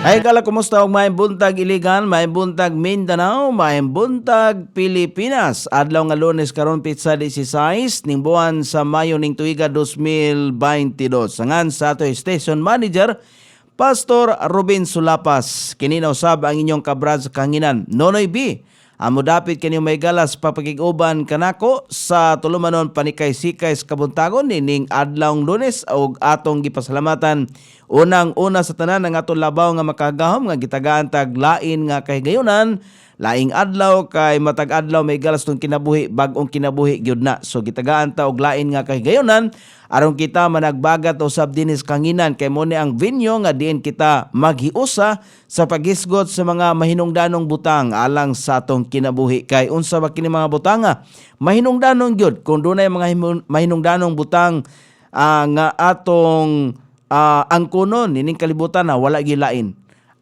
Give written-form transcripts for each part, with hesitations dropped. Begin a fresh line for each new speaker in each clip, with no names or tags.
Ay kala, kumusta og maayong buntag Iligan, maayong buntag Mindanao, maayong buntag Pilipinas. Adlaw nga Lunes karon pitsa 16 ning buwan sa Mayo ning tuiga 2022. Sangan sa ato station manager Pastor Ruben Sulapas. Kini na usab ang inyong kabrad sa kanginan, Nonoy B. Amo dapit kanyo may galas papakig-uban kanako sa tulumanon panikay-sikay sa kabuntagon nining adlawng Lunes og atong gipasalamatan unang-una sa tanan ng atong labaw nga makagahom nga gitagaan tag lain nga kahigayunan, laing adlaw kay matag adlaw may galas tong kinabuhi, bag-ong kinabuhi gyud na. So gitagaan ta og lain nga kahigayunan aron kita managbagat usab dinis kanginan kay mo ni ang venue nga diin kita maghiusa sa paghisgot sa mga mahinungdanong butang alang sa atong kinabuhi. Kay unsa ba kini mga butanga? Mahinungdanong gyud. Kung dunay mga mahinungdanong butang nga atong angkunon nining kalibutan na wala gilain.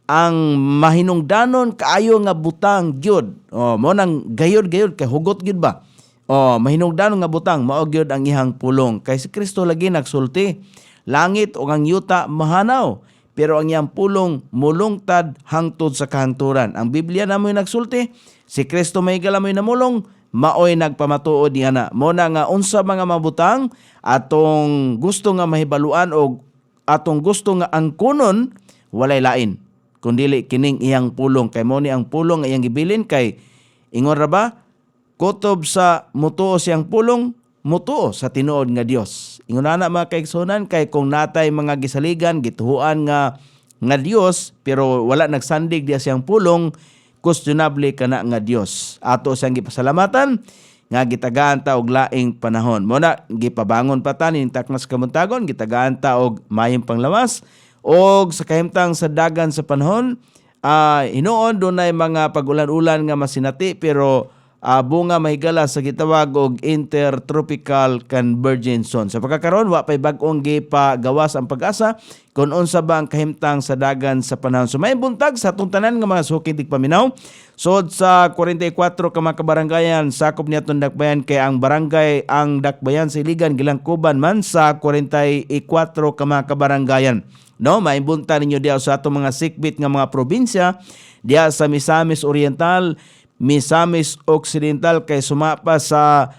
Ang mahinungdanon kaayo nga butang gyud. Mo nang gayod-gayod kay hugot gyud ba? Mahinungdanon nga butang mao gyud ang ihang pulong. Kay si Kristo lagi nagsulti. Langit ug ang yuta mahanaw, pero ang iyang pulong mulungtad hangtod sa kahanturan. Ang Biblia namoy nagsulti, si Kristo may galamoy namulong, maoy nagpamatuod niya na. Mo na nga unsa mga mabutang atong gusto nga mahibaluan o atong gusto nga angkunon, walay lain kundili kining iyang pulong. Kay mo ni ang pulong nga iyang gibilin kay ingon ra ba kutob sa mutuo siyang pulong, mutuo sa tinuod nga Dios. Ingon na mga kaigsunan kay kung natay mga gisaligan gituhuan nga Dios pero wala nagsandig diya siyang pulong, questionable kana nga Dios. Ato siyang gipasalamatan nga gitagaan ta og laing panahon. Muna gipabangon pa ta ning taknas kamuntagon, gitagaan ta og mayong panglawas og sa kahimtang sa dagan sa panahon. Hinuon dunay mga pag-ulan-ulan nga masinati pero bunga mahigala sa gitawag og intertropical convergence zone. Sa pagkakaroon wa pay bag-ong gipagawas ang pag-asa kung unsa ba ang kahimtang sa dagan sa panahon. So may buntag sa atong tanan nga mga sukid tigpaminaw. Sod sa 44 ka mga kabaranggayan sakop niadtong dakbayan kay ang barangay ang dakbayan sa Iligan gilangkuban man sa 44 ka mga kabaranggayan. No, maimbunta ninyo diya sa atong mga sikbit nga mga probinsya diya sa Misamis Oriental, Misamis Occidental kay sumapa sa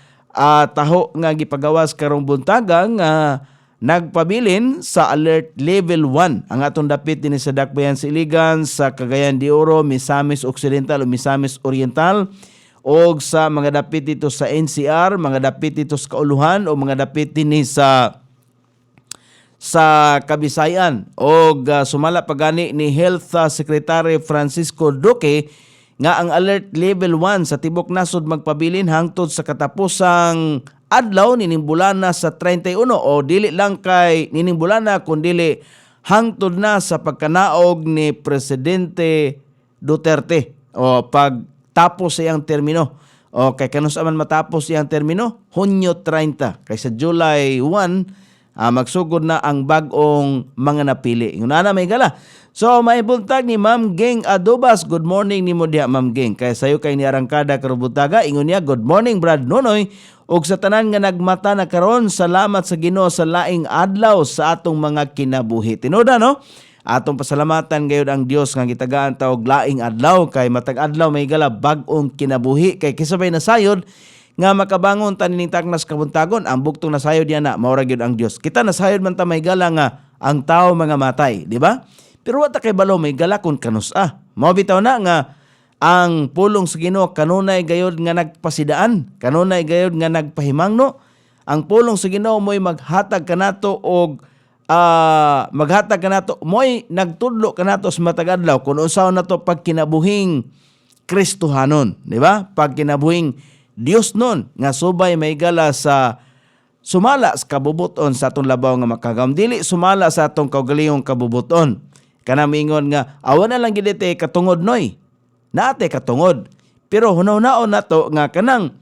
taho nga gipagawas karong buntaga nga nagpabilin sa alert level 1 ang atong dapit dinhi sa dakbayan sa Iligan, sa Cagayan de Oro, Misamis Occidental o Misamis Oriental o sa mga dapit dito sa NCR, mga dapit dito sa Kauluhan o mga dapit dinhi sa Kabisayan. O sumala pagani ni Health Secretary Francisco Duque nga ang alert level 1 sa tibok nasod magpabilin hangtod sa katapusang adlaw nining bulana sa 31 o dili lang kay nining bulana kundi hangtod na sa pagkanaog ni Presidente Duterte o pagtapos sa iyang termino. O kay kanus man matapos iyang termino Hunyo 30 kay sa July 1 magsugod na ang bag-ong mga napili. Yung na may gala. So, may buntag ni Ma'am Geng Adobas. Good morning ni mo diha, Ma'am Geng. Kaya sayo kay ni Arangkada Karubutaga. Ingon niya, good morning, Brad Nonoy. Og sa tanan nga nagmata na karon, salamat sa Ginoo sa laing adlaw sa atong mga kinabuhi. Tinoda, no? Atong pasalamatan gayud ang Dios nga gitagaan ta og laing adlaw. Kay matag adlaw may gala bag-ong kinabuhi. Kay kisabay na sayod, nga makabangon ta nining taknas kabuntagon ang buktong nasayod diya na maura gyud ang Dios. Kita nasayod man ta may gala nga ang tao mga matay, di ba? Pero wa ta kay balo may gala kun kanus-a. Mao bitaw na nga ang pulong sa Ginoo kanunay gayud nga nagpasidaan, kanunay gayud nga nagpahimangno. Ang pulong sa Ginoo mo'y maghatag kanato og maghatag kanato mo'y nagtudlo kanato sa matag adlaw kun unsaon nato pagkinabuhing Kristohanon, di ba? Pagkinabuhing Dios nun nga subay may gala sa sumala sa kabubuton sa atong labaw nga makagam. Dili sumala sa atong kaugalingong kabubuton. Kanang mingon nga awan na lang gid ite katungod noy. Naate katungod. Pero hunaw-naon nato nga kanang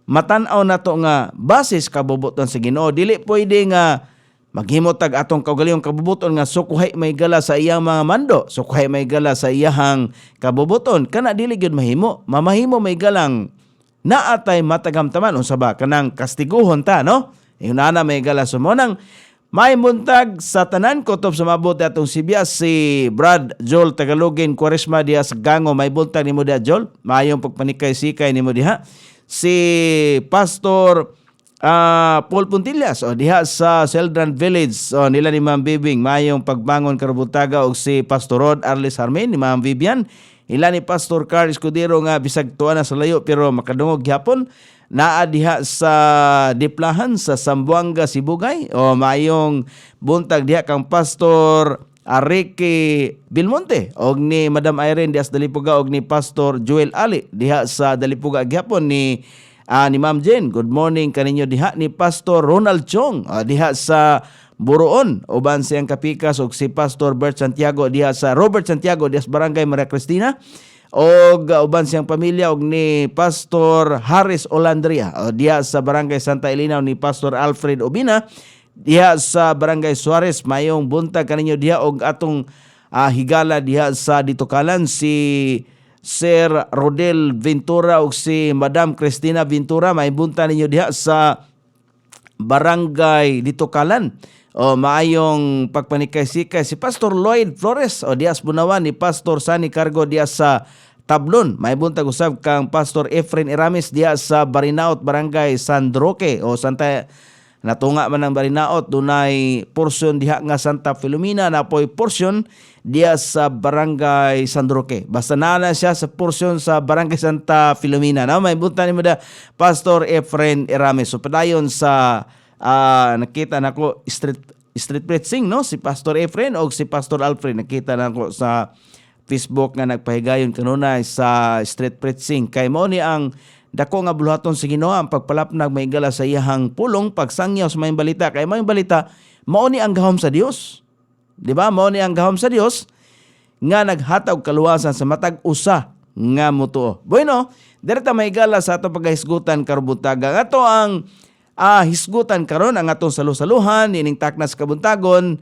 matan-aw nato nga basis kabubuton sa Ginoo. Dili pwede nga maghimotag atong kaugalingong kabubuton nga sukuhay may gala sa iyang mga mando, sukuhay may gala sa iyang kabubuton. Kana dili gyud mahimo. Mamahimo may galang naatay matagamtaman unsa ba kanang kastiguhon ta, no? Inana may gala sumonang May buntag sa tanan kutob sa mabot atong Sibya si Brad Joel Tagalogin Quaresma diha sa Gango. May buntag nimo diha Joel. Maayong pagpanikay-sikay nimo diha. Si Pastor Paul Puntillas diha sa Celdran Village nila ni Ma'am Bibing mayong pagbangon karubutaga og si Pastor Rod Arles Harmin ni Ma'am Vivian ila ni Pastor Carl Escudero nga bisag tuwa na sa layo pero makadungog gyapon naa diha sa Diplahan sa Zamboanga Sibugay mayong buntag diha kang Pastor Ricky Bilmonte og ni Madam Irene diha sa Dalipuga og ni Pastor Joel Ali diha sa Dalipuga gyapon ni Ma'am Jane. Good morning kaninyo diha ni Pastor Ronald Chong diha sa Buroon uban siyang kapikas og si Pastor Robert Santiago diha sa Barangay Maria Cristina og uban siyang pamilya og ni Pastor Harris Olandria diha sa Barangay Santa Elena ni Pastor Alfred Obina diha sa Barangay Suarez. Mayong buntag kaninyo diha og atong higala diha sa Ditokalan si Sir Rodel Ventura ug si Madam Cristina Ventura. May bunta ninyo diha sa Barangay Ditokalan maayong pagpanikay-sikay si Pastor Lloyd Flores diha sa Bunawan ni Pastor Sani Cargo diha sa Tablon. May buntag usab kang Pastor Efren Iramis diha sa Barinaot Barangay San Roque Santa natunga man ang Barinaot dunay portion diha nga Santa Filomena napoy portion diha sa Barangay San Roque. Basta naa siya sa portion sa Barangay Santa Filomena. May bunta nimo da Pastor Efren Iramis. So padayon sa nakita nako street preaching si Pastor Efren o si Pastor Alfred nakita nako sa Facebook nga nagpahigayon kanunay sa street preaching kay mao ni ang dako nga buluhaton sa Ginoo ang pagpalapnag mahigala sa iyahang pulong pagsangyaw sa mayong balita kay mayong balita mao ni ang gahom sa Dios, di ba? Mao ni ang gahom sa Dios nga naghatag kaluwasan sa matag usa nga mutuo. Bueno, direta mahigala sa ato paghisgutan karubutaga ato ang hisgutan karon ang atong salusaluhan ining taknas kabuntagon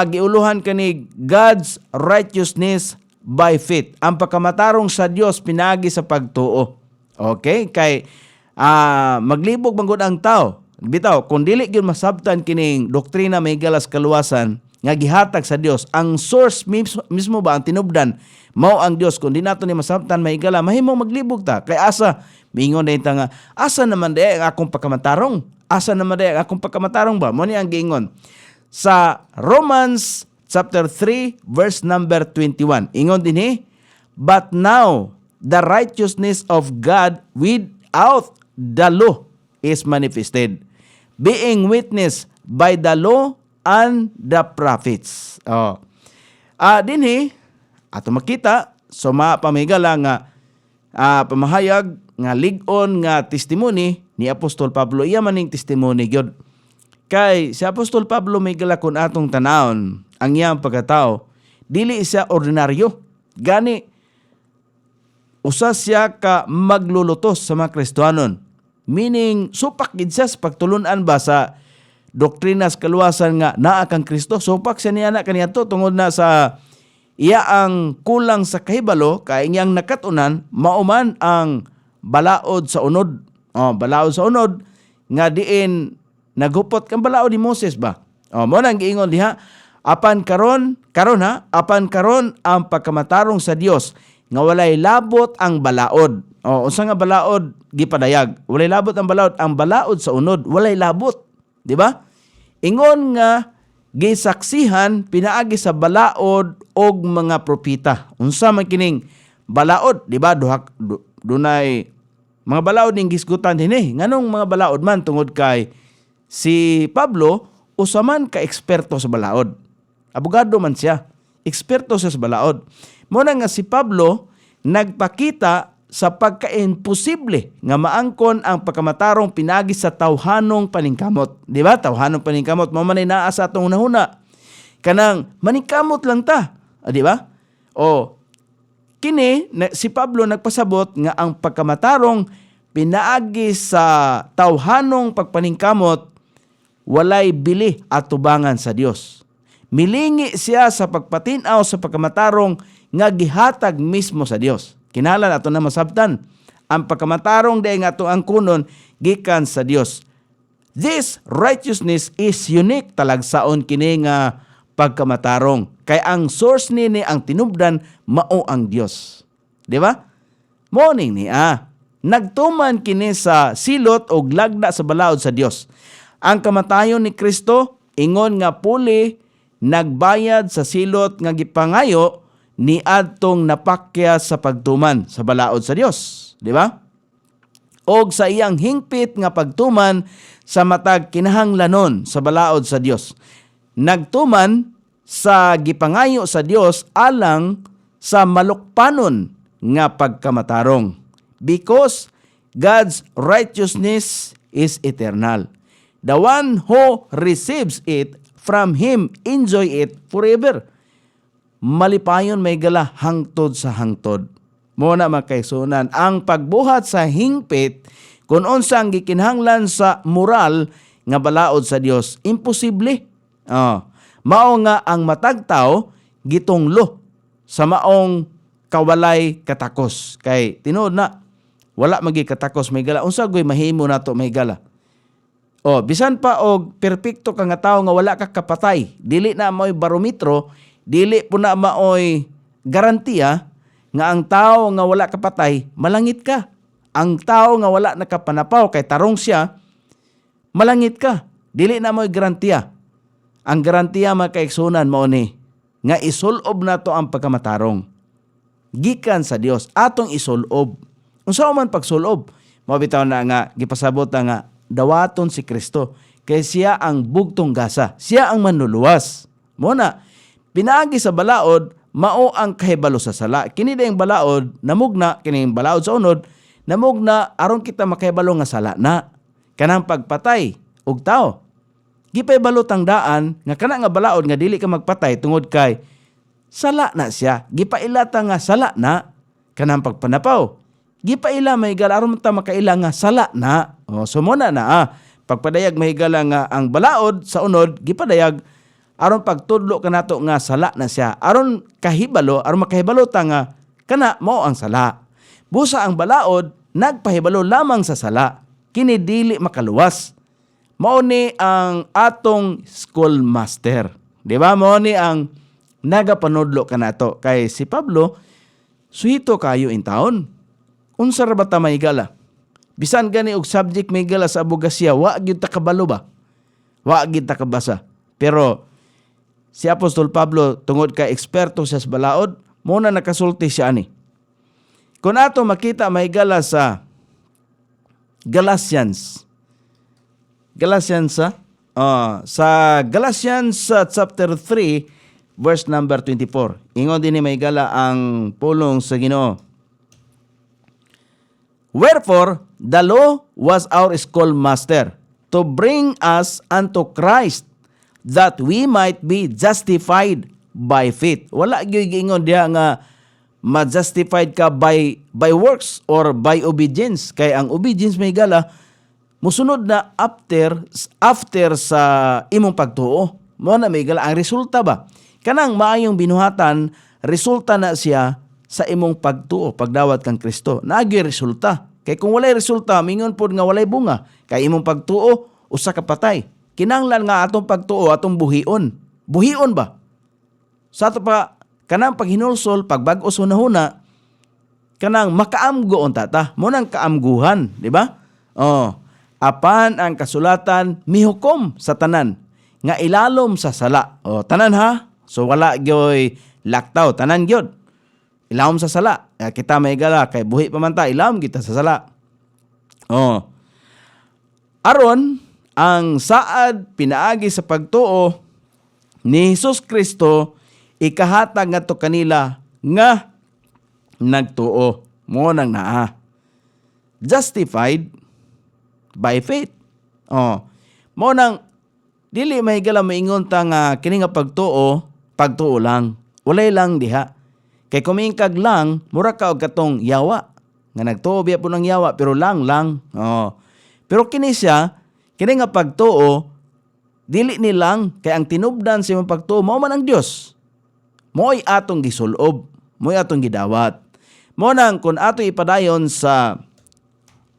giuluhan kani God's righteousness by faith. Ang pagkamatarong sa Dios pinagi sa pagtuo. Okay? Kay maglibog manggod ang tao. Bitaw, kung dili gyud masabtan kining doktrina may galas kaluwasan nga gihatag sa Dios, ang source mismo ba ang tinubdan mao ang Dios. Kung di nato ni masabtan may gala mahimong maglibog ta. Kay asa mingon na nga, asa naman day ang akong pagkamatarong? Asa naman day ang akong pagkamatarong ba? Mo ni ang giingon. Sa Romans chapter 3 verse number 21. Ingon dinhi, but now the righteousness of God without the law is manifested, being witnessed by the law and the prophets. Dinhi ato makita so mapamigala nga pamahayag nga lig-on nga testimony ni Apostol Pablo. Iya maning testimony gyud. Kay si Apostol Pablo may galakon atong tanawon ang iyang pagkatao. Dili siya ordinaryo. Gani usa siya ka maglulutos sa mga Kristiyanon. Meaning supak gid siya sa pagtulun-an ba sa doktrinas kaluwasan nga naa kang Kristo. Supak siya niya na kaniadto tungod na sa iya ang kulang sa kahibalo kay iyang nakatunan mauman ang balaod sa unod. Balaod sa unod nga diin naghupot kang balaod ni Moses ba. Mo nang giingon diha apan karon ang pagkamatarong sa Dios nga walay labot ang balaod. Unsa nga balaod gipadayag? Walay labot ang balaod. Ang balaod sa unod walay labot, di ba? Ingon nga gisaksihan pinaagi sa balaod og mga propeta. Unsa man kining balaod, di ba? Dunay mga balaod ning gisgutan dinhi. Nganong mga balaod man tungod kay si Pablo usa man ka eksperto sa balaod. Abogado man siya. Eksperto siya sa balaod. Muna nga si Pablo nagpakita sa pagka-imposible nga maangkon ang pagkamatarong pinagi sa tawhanong paningkamot. Di ba? Tawhanong paningkamot. Mamanay naa sa atong unahuna. Kanang maningkamot lang ta. Di ba? Kini, si Pablo nagpasabot nga ang pagkamatarong pinaagi sa tawhanong pagpaningkamot walay bili at tubangan sa Dios. Milingi siya sa pagpatinaw sa pagkamatarong nga gihatag mismo sa Dios. Kinahanglan ato na masabtan ang pagkamatarong day nga ato ang kunon gikan sa Dios. This righteousness is unique talagsaon kini nga pagkamatarong. Kay ang source nini ang tinubdan mao ang Dios. Di ba? Morning niya. Nagtuman kini sa silot o lagda sa balaod sa Dios. Ang kamatayon ni Kristo ingon nga puli nagbayad sa silot nga gipangayo ni adtong napakya sa pagtuman sa balaod sa Dios. Di ba? Og sa iyang hingpit nga pagtuman sa matag kinahanglanon sa balaod sa Dios. Nagtuman sa gipangayo sa Dios alang sa malukpanon nga pagkamatarong. Because God's righteousness is eternal. The one who receives it from Him enjoy it forever. Malipayon may gala hangtod sa hangtod. Muna makaisunan, ang pagbuhat sa hingpit kung unsa ang gikinahanglan sa moral nga balaod sa Dios, imposible. Mao nga ang matagtaw gitunglo sa maong kawalay katakos. Kay tinuod na wala magi katakos may gala. Unsa goy mahimo nato may gala? Bisan pa og perpekto ka nga tawo nga wala ka kapatay, dili na maoy barometro, dili po na maoy garantiya nga ang tao nga wala kapatay, malangit ka. Ang tao nga wala nakapanapaw kay tarong siya, malangit ka. Dili na mo'y garantiya. Ang garantiya makaigsunan mao ni nga isulob nato ang pagkamatarong. Gikan sa Dios atong isulob. Unsa man pagsulob? Mao bitaw na nga gipasabot na nga dawaton si Kristo kay siya ang bugtong gasa. Siya ang manluluwas. Muna pinaagi sa balaod mao ang kahibalo sa sala. Kini dayang balaod namugna kining balaod sa unod namugna aron kita makahibalo nga sala na kanang pagpatay og tao. Gipay balot ang daan nga kana nga balaod nga dili ka magpatay tungod kay sala na siya. Gipailata nga sala na kanang pagpanapaw. Gipaila mahigala aron ta makaila nga sala na. So muna na pagpadayag mahigala nga ang balaod sa unod gipadayag aron pagtudlo kanato nga sala na siya. Aron kahibalo, aron makahibalo ta nga kana mao ang sala. Busa ang balaod nagpahibalo lamang sa sala. Kini dili makaluwas. Mao ni ang atong schoolmaster. Di ba? Mao ni ang nagapanudlo kanato. Kay si Pablo, suhito kayo in taon. Unsa ra ba ta mahigala? Bisan gani og subject mahigala sa abogasya, wa gyud ta kabalo ba? Wa gyud ta kabasa. Pero si Apostol Pablo tungod kay eksperto siya sa balaod, mo na nakasulti siya ani. Kung ato makita mahigala sa Galatians sa Galatians chapter 3 verse number 24. Ingon din ni mahigala ang pulong sa Ginoo. Wherefore the law was our schoolmaster to bring us unto Christ, that we might be justified by faith. Wala gyud giingon diha nga ma-justified ka by works or by obedience. Kay ang obedience may gala musunod na after sa imong pagtuo. Mo na may gala ang resulta ba? Kanang maayong binuhatan, resulta na siya sa imong pagtuo, pagdawat kang Kristo. Naagyoy resulta. Kay kung walay resulta, mingon pod nga walay bunga. Kay imong pagtuo, usa ka patay. Kinahanglan nga atong pagtuo, atong buhion. Buhion ba? Sa ato pa, kanang paghinulsol, pagbag-os hunahuna, kanang makaamgo on tata. Munang kaamguhan, di ba? Apan ang kasulatan, mihukom sa tanan, nga ilalom sa sala. Tanan ha? So wala gyoy laktaw, tanan gyud. Ilawom sa sala. Kita may gala, kay buhi pa man ta, ilawom kita sa sala. Aron, ang saad pinaagi sa pagtuo ni Hesus Kristo, ikahatag nga to kanila nga nagtuo. Mo nang naa. Justified by faith. Mo nang dili mahigala maingon ta nga kini nga pagtuo lang. Walay lang diha. Kay kumingkag lang, mura ka og katong yawa. Nga nagtuo biya po ng yawa, pero lang. Pero kini siya, kini nga pagtuo, dili ni lang, kay ang tinubdan sa imong pagtuo, mao man ang Dios. Mo'y atong gisulob, mo'y atong gidawat. Mo nang kung ato ipadayon sa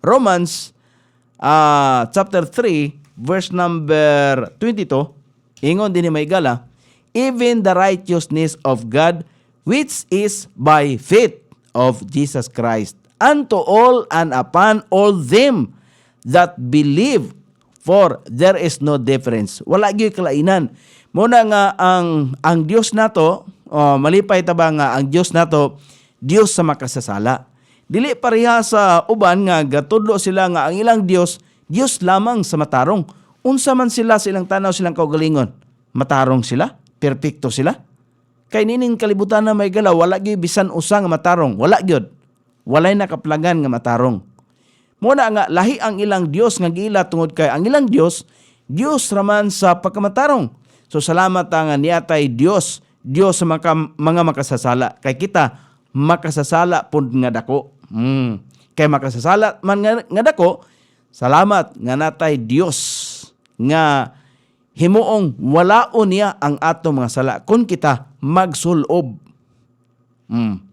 Romans chapter 3, verse number 22, ingon din ni Maygala, even the righteousness of God, which is by faith of Jesus Christ, unto all and upon all them that believe, for there is no difference. Wala gyud kalainan. Muna nga ang Dios nato, malipay ta ba nga ang Dios nato, Dios sa makasasala. Dili pareha sa uban nga gatudlo sila nga ang ilang Dios, Dios lamang sa matarong. Unsa man sila sa ilang tanaw, silang kaugalingon, matarong sila, perpekto sila. Kay nining kalibutan na may galaw, wala gyud bisan usa nga matarong, wala gyud. Walay nakaplagan nga matarong. Muna nga lahi ang ilang Dios nga giila tungod kay ang ilang Dios, Dios raman sa pagkamatarong. So salamat nga niatay Dios, Dios sa mga makasasala. Kay kita makasasala pud nga dako. Kay makasasala man nga dako, salamat nga natay Dios nga himuong walaon niya ang atong mga sala kun kita magsulob.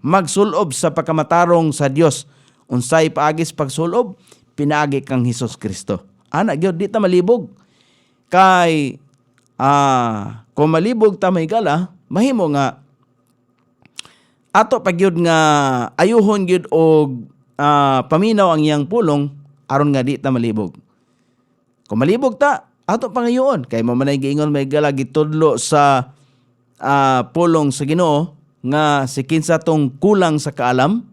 Magsulob sa pagkamatarong sa Dios. Unsay paagis pagsulob, pinaagi kang Hesus Kristo. Ana gyud di ta malibog. Kay kung malibog ta Maygala, mahimo nga ato pagyud nga ayuhon gyud og paminaw ang iyang pulong aron nga di ta malibog. Kung malibog ta, ato pangayoon kay mo manay giingon Maygala gitudlo sa pulong sa Ginoo nga si kinsa tong kulang sa kaalam,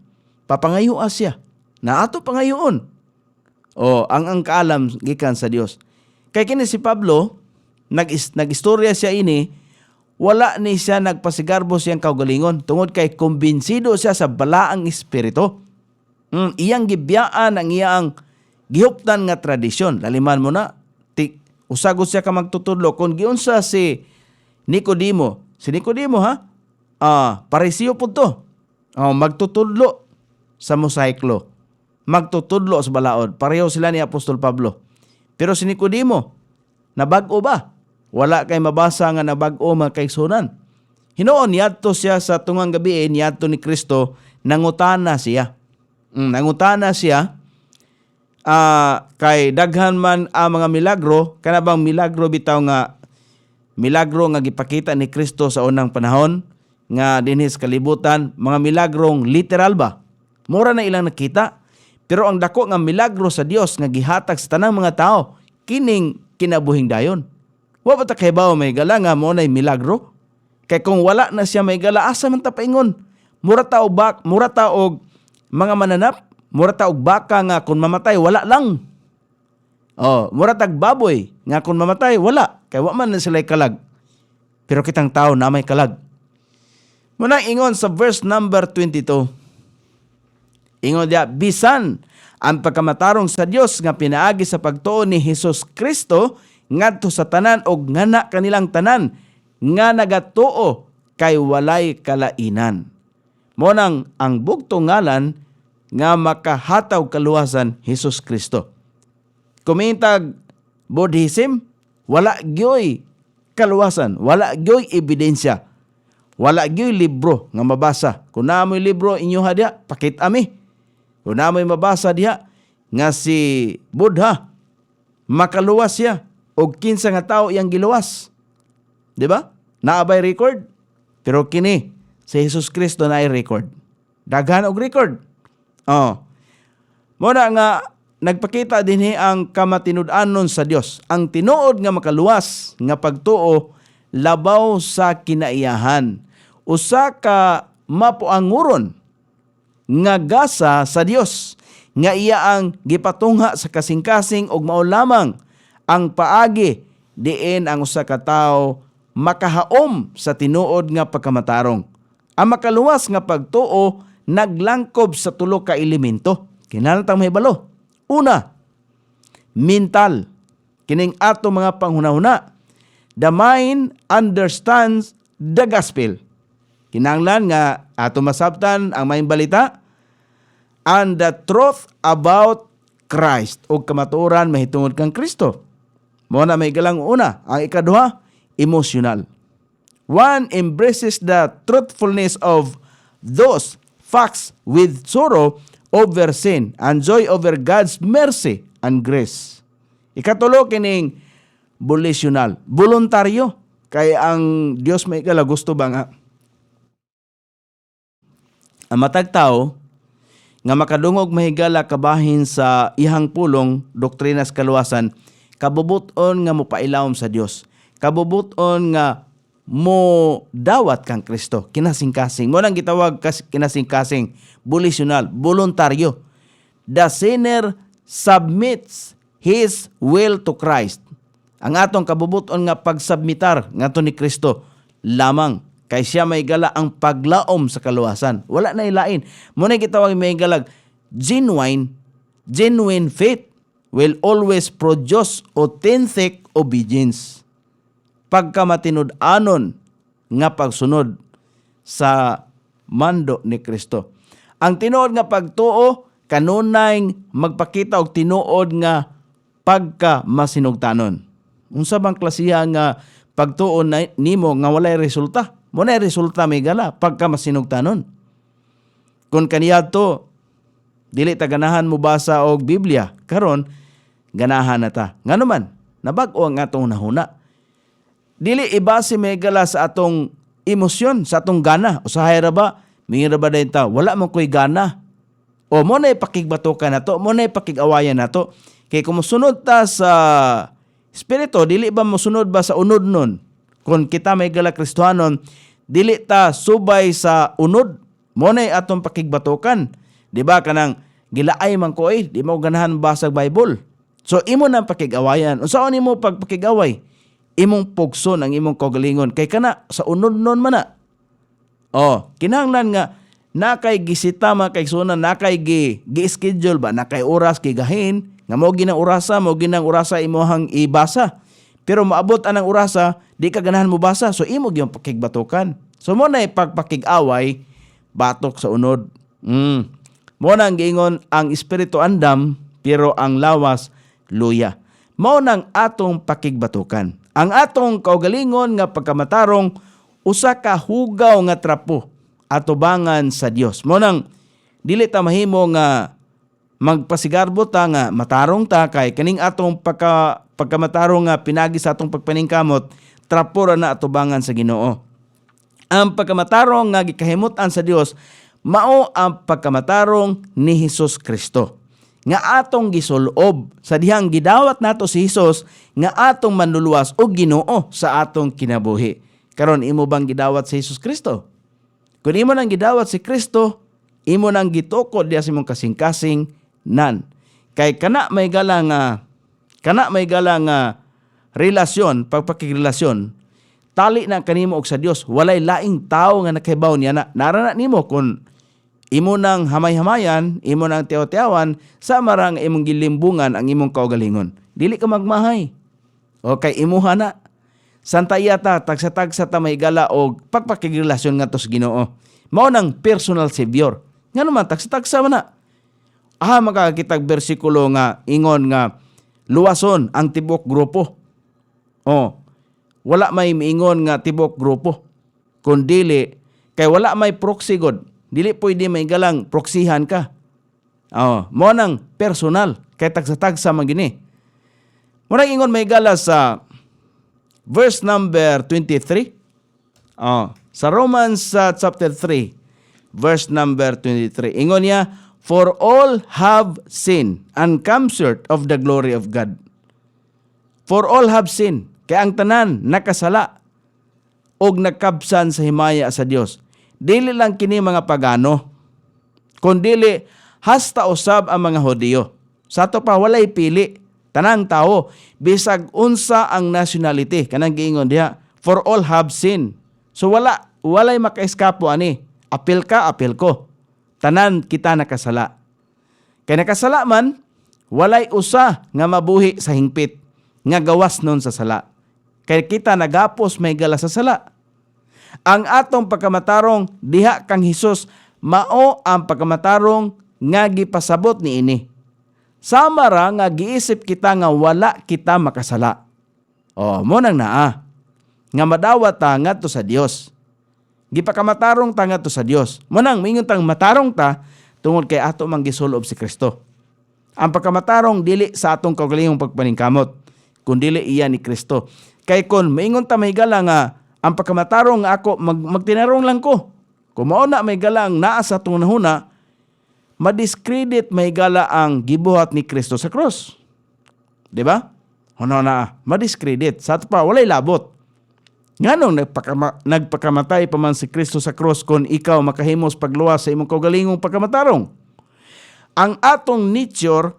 papangayua siya na ato pangayoon. Ang kaalam gikan sa Dios. Kay kini si Pablo nagistorya siya ini, wala ni siya nagpasigarbo siyang kaugalingon tungod kay kumbinsido siya sa balaang espiritu. Iyang gibiyaan ang iyang gihuptan nga tradisyon. Laliman mo na, usagod siya ka magtutudlo kung giunsa si Nicodemo. Si Nicodemo Pariseo po to. Magtutudlo sa mosaiklo. Magtutudlo sa balaod. Pareho sila ni Apostol Pablo. Pero si Nicodemo, nabag-o ba? Wala kay mabasa nga nabag-o magkaigsunan. Hinoon, niyadto siya sa tungang gabi, niyadto ni Kristo, nangutana siya. Nangutana siya, kay daghan man ang mga milagro, kanabang milagro bitaw nga, milagro nga gipakita ni Kristo sa unang panahon, nga dinhis kalibutan, mga milagrong literal ba? Mura na ilang nakita. Pero ang dako nga milagro sa Dios nga gihatag sa tanang mga tao, kining kinabuhing dayon. Wa ba ta kahibaw Maygala nga mo na'y milagro? Kay kung wala na siya Maygala, asa man ta paingon? Mura ta og mga mananap, mura ta og baka nga kung mamatay wala lang. Mura tag baboy nga kung mamatay wala, kay wa man na sila'y kalag. Pero kitang tao na may kalag. Muna ingon sa verse number 22. Ingon dia, bisan ang pagkamatarong sa Dios nga pinaagi sa pagtuo ni Hesus Kristo ngadto sa tanan og ngana kanilang tanan nga nagatuo kay walay kalainan. Monang ang bugtong ngalan nga makahataw kaluwasan Hesus Kristo. Kumintag Buddhism, wala gyoy kaluwasan, wala gyoy ebidensya, wala gyoy libro nga mabasa. Kung naamoy libro inyo diha, pakita mi. Kung naamoy mabasa diha nga si Buddha makaluwas siya og kinsa nga tao iyang giluwas. Di ba? Naabay record. Pero kini si Hesus Kristo na record. Daghan og record. Muna nga nagpakita dinhi ang kamatinud-anon sa Dios. Ang tinuod nga makaluwas nga pagtuo labaw sa kinaiyahan. Usa ka mapuanguron nga gasa sa Dios nga iya ang gipatungha sa kasing-kasing og mao lamang ang paagi diin ang usa ka tawo makahaom sa tinuod nga pagkamatarong. Ang makaluwas nga pagtuo naglangkob sa tulo ka elemento. Kinahanglan mahibalo. Una, mental. Kining ato mga panghunahuna. The mind understands the gospel. Kinahanglan nga ato masabtan ang maayong balita and the truth about Christ o kamatuoran mahitungod kang Kristo. Mo na may galang una. Ang ikaduha, emotional. One embraces the truthfulness of those facts with sorrow over sin and joy over God's mercy and grace. Ikatulo kining volitional, voluntaryo. Kaya ang Dios may kala gusto ba nga ang matag tao nga makadungog mahigala kabahin sa ihang pulong doktrinas kaluwasan, kabubuton nga mopailawom sa Dios, kabubuton nga mo dawat kang Kristo, kinasing-kasing. Mo nang gitawag kinasing-kasing, volitional, voluntaryo. The sinner submits his will to Christ. Ang atong kabubuton nga pagsubmitar ngato ni Kristo lamang, kay siya may gala ang paglaom sa kaluwasan. Wala na ilain. Muna gitawag may galag, genuine faith will always produce authentic obedience. Pagkamatinud-anon nga pagsunod sa mando ni Kristo. Ang tinuod nga pagtuo, kanunay magpakita og tinuod nga pagkamasinugtanon. Unsa bang klasiya nga pagtuo nimo nga walay resulta? Muna resulta may gala pagkamasinugtanon. Kung kaniya to, dili ta ganahan mo basa og Biblia, karon ganahan na ta. Nga naman, nabag-o ang atong nahuna. Dili ibase may gala sa atong emosyon, sa atong gana. O sa hayra ba, mingira ba din ta, wala mong ko'y gana. O mo na ipakigbatukan na to, mo na ipakig-awayan na to. Kaya kung musunod ta sa Espiritu, dili ba musunod ba sa unod nun? Kung kita may gala Kristohanon, dili ta subay sa unod, mo na atong pakigbatukan. Di ba kanang gilaay man ko di mo ganahan basag Bible. So imo nang pakig-awayan. Unsaon imo pagpakig-away? Imong pugson ang imong kaugalingon kay kana sa unod nun man na. Kinahanglan nga nakay gisita man kay sunan, nakay gi-schedule ba, nakay oras kigahin nga mo ginang orasa imohang ibasa. Pero maabot anang orasa, di ka ganahan mo basa, so imo gyud pakigbatukan. So mo na pagpakig-away batok sa unod. Mo nang giingon ang espiritu andam pero ang lawas luya. Mao nang atong pakigbatukan. Ang atong kaugalingon nga pagkamatarong usa ka hugaw nga trapo atubangan sa Dios. Mo nang dili ta mahimo nga magpasigarbo ta nga matarong ta kay kaning atong pagkamatarong nga pinagi sa atong pagpaningkamot trapo ra na atubangan sa Ginoo. Ang pagkamatarong nga gikahimutan sa Dios mao ang pagkamatarong ni Hesus Kristo nga atong gisulob sa dihang gidawat nato si Hesus nga atong manluluwas og Ginoo sa atong kinabuhi. Karon imo bang gidawat si Hesus Kristo? Kung imo nang gidawat si Kristo, imo nang gitukod diya sa imong kasing-kasing nan. Kay kana may gala nga relasyon, pagpakigrelasyon, tali na kanimo og sa Dios. Walay laing tao nga nakahibaw niya na. Narana nimo kung imo nang hamay-hamayan, imo nang tiyaw-tiyawan, sa marang imong gilimbungan ang imong kaugalingon. Dili ka magmahay. O kay imuha na. Santaya ta, tagsa-tagsa ta may gala o pagpakigrelasyon nga to sa Ginoo. Mao nang personal savior. Nga naman, tagsa-tagsa man na. Makakitag bersikulo nga ingon nga luwason ang tibok grupo. Wala may miingon nga tibok grupo. Kung dili, kay wala may proxy god. Dili pwede may galang proksihan ka. Mo nang personal. Kay tagsa-tagsa man gini. Mo nang ingon may gala sa verse number 23. Sa Romans chapter 3, verse number 23. Ingon niya, for all have sinned and come short of the glory of God. For all have sinned. Kaya ang tanan nakasala og nakabsan sa himaya sa Dios. Dili lang kini mga pagano, kundili hasta usab ang mga Hudiyo. Sa to pa walay pili, tanang tao, bisag unsa ang nationality, kanang giingon diha, for all have sinned. So walay makaeskapo ani. Apil ka, apil ko. Tanan kita nakasala. Kay nakasala man, walay usa nga mabuhi sa hingpit, nga gawas nun sa sala. Kay kita nagapos may gala sa sala. Ang atong pagkamatarong diha kang Hesus mao ang pagkamatarong nga gipasabot niini. Samara nga giisip kita nga wala kita makasala. Mo nang naa nga madawat ta ngadto sa Dios. Gipakamatarong ta ngadto sa Dios. Mo nang mingon tang matarong ta tungod kay ato mang gisulob si Kristo. Ang pagkamatarong dili sa atong kaugalingong pagpaningkamot, kundili iya ni Kristo. Kay kun maingon ta may gala nga ang pagkamatarong nga ako magtinarong lang ko. Kung mao na may gala ang naa sa atong nahuna, madiscredit may gala ang gibuhat ni Kristo sa cross. Di ba? Ano na, madiscredit. Sa ato pa, walay labot. Nganong nagpakamatay pa man si Kristo sa cross kung ikaw makahimos pagluwas sa imong kaugalingong pagkamatarong? Ang atong nature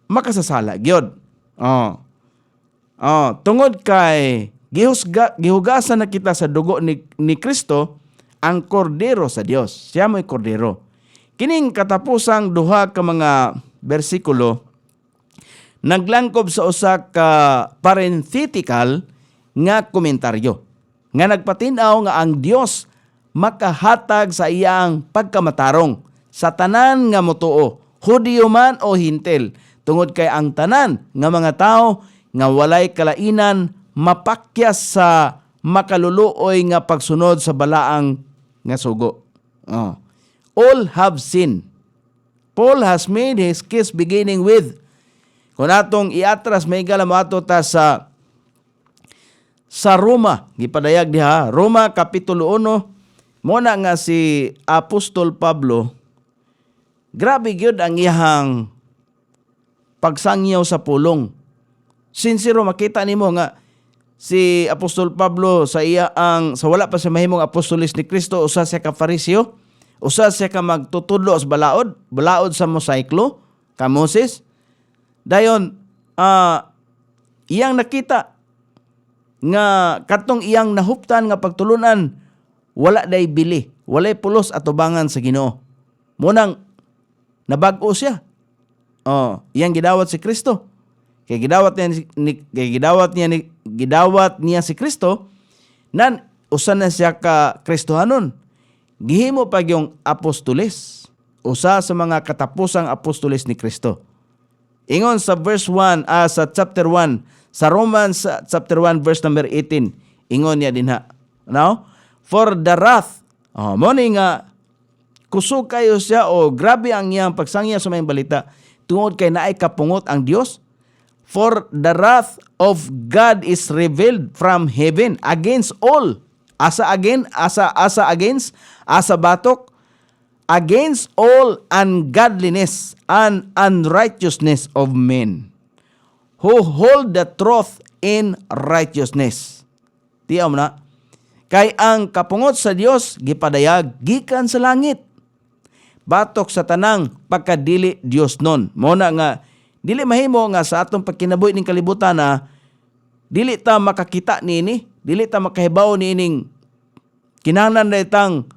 makasasala gyud. Tungod kay gihugasan na kita sa dugo ni Kristo ang kordero sa Dios. Siya mo'y kordero. Kining katapusang duha ka mga bersikulo naglangkob sa usa ka parenthetical nga komentaryo nga nagpatinaw nga ang Dios makahatag sa iyang pagkamatarong sa tanan nga motuo, Hudiyo man o Hintil, tungod kay ang tanan nga mga tao nga walay kalainan mapakyas sa makaluluoy nga pagsunod sa balaang nga sugo. All have sinned. Paul has made his case beginning with, kung atong iatras may galamato ta sa Roma, gipadayag diha, Roma Kapitulo 1, muna nga si Apostol Pablo, grabe gyud ang iyang pagsangyaw sa pulong. Sincero makita nimo nga si Apostol Pablo sa wala pa sa mahimong apostolis ni Kristo, usa siya ka Fariseo, usa siya ka magtutudlo sa balaod sa mosaiklo, ka Moses. Dayon, iyang nakita nga katong iyang nahuptan nga pagtulunan, wala day bili, walay pulos atubangan sa Ginoo. Munang nabag-o siya. Iyang gidawat si Kristo. Kay gidawat niya si Kristo, nan usa na siya ka Kristohanon. Gihimo pa yung apostoles, usa sa mga katapusang apostoles ni Kristo. Ingon sa verse 1, sa chapter 1, sa Romans chapter 1 verse number 18, ingon niya dinha. Now, for the wrath, mo ni nga kusog kayo siya grabe ang iyang pagsangya sa mga balita tungod kay naay kapungot ang Dios. For the wrath of God is revealed from heaven against all. Asa batok, against all ungodliness and unrighteousness of men who hold the truth in righteousness. Tiyaw mo na. Kay ang kapungot sa Dios gipadayag gikan sa langit. Batok sa tanang pagkadili Dios nun. Muna nga, dili mahimo nga sa atong pagkinabuhi ning kalibutan na dili ta makakita nini, dili ta makahibaw nining kinahanglan na itang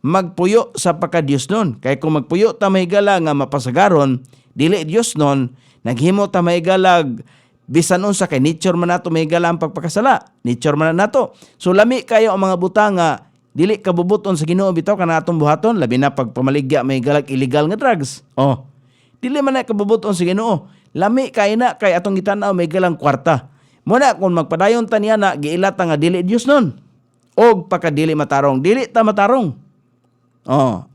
magpuyo sa pagka-Dios nun. Kaya kung magpuyo ta mahigala nga mapasagaron, dili Dios nun, naghimo ta mahigalag bisan unsa kay nature man nato mahigala ang pagpakasala. Nature man nato. So lami kayo ang mga butanga, dili kabubuton sa Ginoo bitaw kana atong buhaton, labi na pagpamaligya mahigalag illegal nga drugs. Dili man na kabubuton sa Ginoo. Lami kay na kay atong gitanaw mahigalang kwarta. Muna kung magpadayon ta niya na giilat nga dili Dios nun. Og pagkadili matarong, dili ta matarong.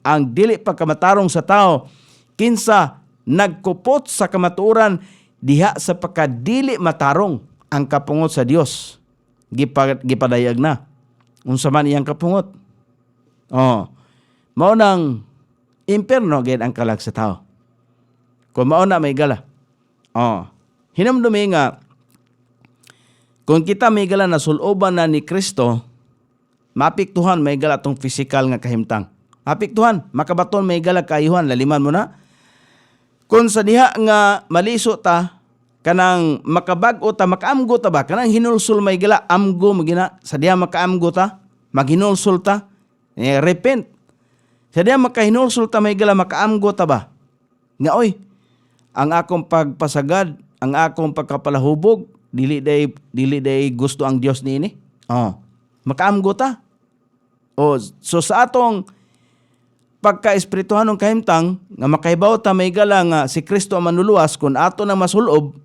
Ang dili pagkamatarong sa tao kinsa nagkupot sa kamatuoran diha sa pagkadili matarong ang kapungot sa Dios. Gipadayag na. Unsa man iyang kapungot. Mao nang impierno gid ang kalag sa tao. Kung mao na may gala. Hinumdumi nga kung kita may gala na suloban na ni Kristo, mapiktuhan may gala tong physical nga kahimtang. Mapiktuhan, makabaton may gala kaayuhan, laliman mo na. Kung sa diha nga maliso ta, kanang makabag-o ta, makaamgo ta ba? Kanang hinulsul may gala, amgo magina. Sa diha makaamgo ta, maghinulsul ta, repent. Sa diha makahinulsul ta may gala, makaamgo ta ba? Nga oy, ang akong pagpasagad, ang akong pagkapalahubog, dili day gusto ang Dios niini. Makaamgo ta. So sa atong pagka-espirituhanong kahimtang nga makahibaw ta may gala nga si Kristo ang manluluwas kun ato nang masulob,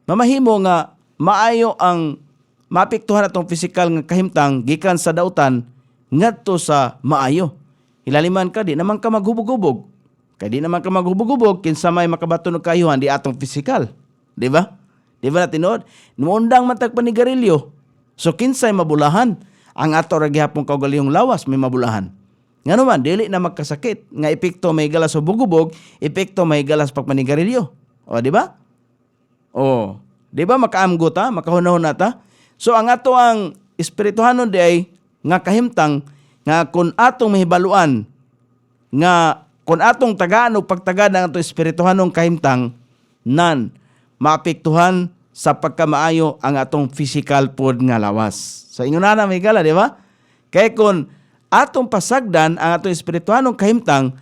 mamahimo nga maayo ang mapiktuhan atong physical nga kahimtang gikan sa dautan ngadto sa maayo. Hilaliman ka, di naman ka maghubog-hubog. Kaya di naman ka maghubog-hubog kinsa may makabaton og kaayuhan di atong physical. Di ba? Di ba natinod? Nuundang matag panigarilyo. So kinsay mabulahan. Ang ato ra gihapon kaugalihong lawas may mabulahan. Nga naman, dili na magkasakit. Nga epekto may galas sa bugubog, epekto may galas pagpanigarilyo. O, di ba? O, di ba makaamgo ta? Makahunahon na ta? So, ang ato ang espirituhanon di ay nga kahimtang nga kung atong mahibaluan nga kung atong tagaan o pagtagad ng atong espirituhanong kahimtang nan maapektuhan sa pagkamaayo ang atong physical food nga lawas. So, ingon na may gala, di ba? Kaya kung atong pasagdan ang atong espirituhanong kahimtang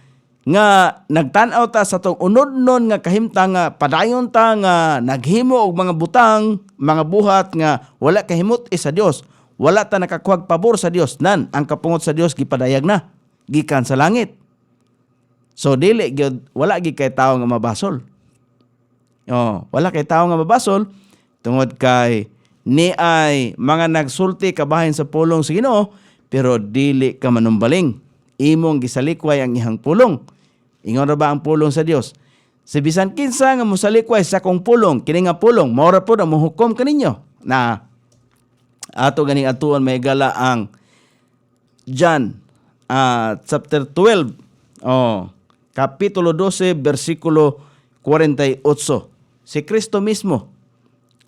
nga nagtan-aw ta sa atong unod-non nga kahimtang nga padayon ta nga naghimo og mga butang, mga buhat nga wala kahimot sa Dios, wala ta nakakuhag pabor sa Dios, nan ang kapungot sa Dios gipadayag na gikan sa langit. So dili gyud wala gyud kay tawo nga mabasol. Wala kay tawo nga mabasol tungod kay ni ay mga nagsulti kabahin sa pulong sa Ginoo pero dili ka manumbaling. Imong gisalikway ang ihang pulong. Ingon ra ba ang pulong sa Dios? Si bisan kinsa nga mosalikway sa akong pulong, kini nga pulong mao ra pud ang mohukom kaninyo. Na ato ganing atuon may gala ang John chapter 12. Kapitulo 12 bersikulo 48. Si Kristo mismo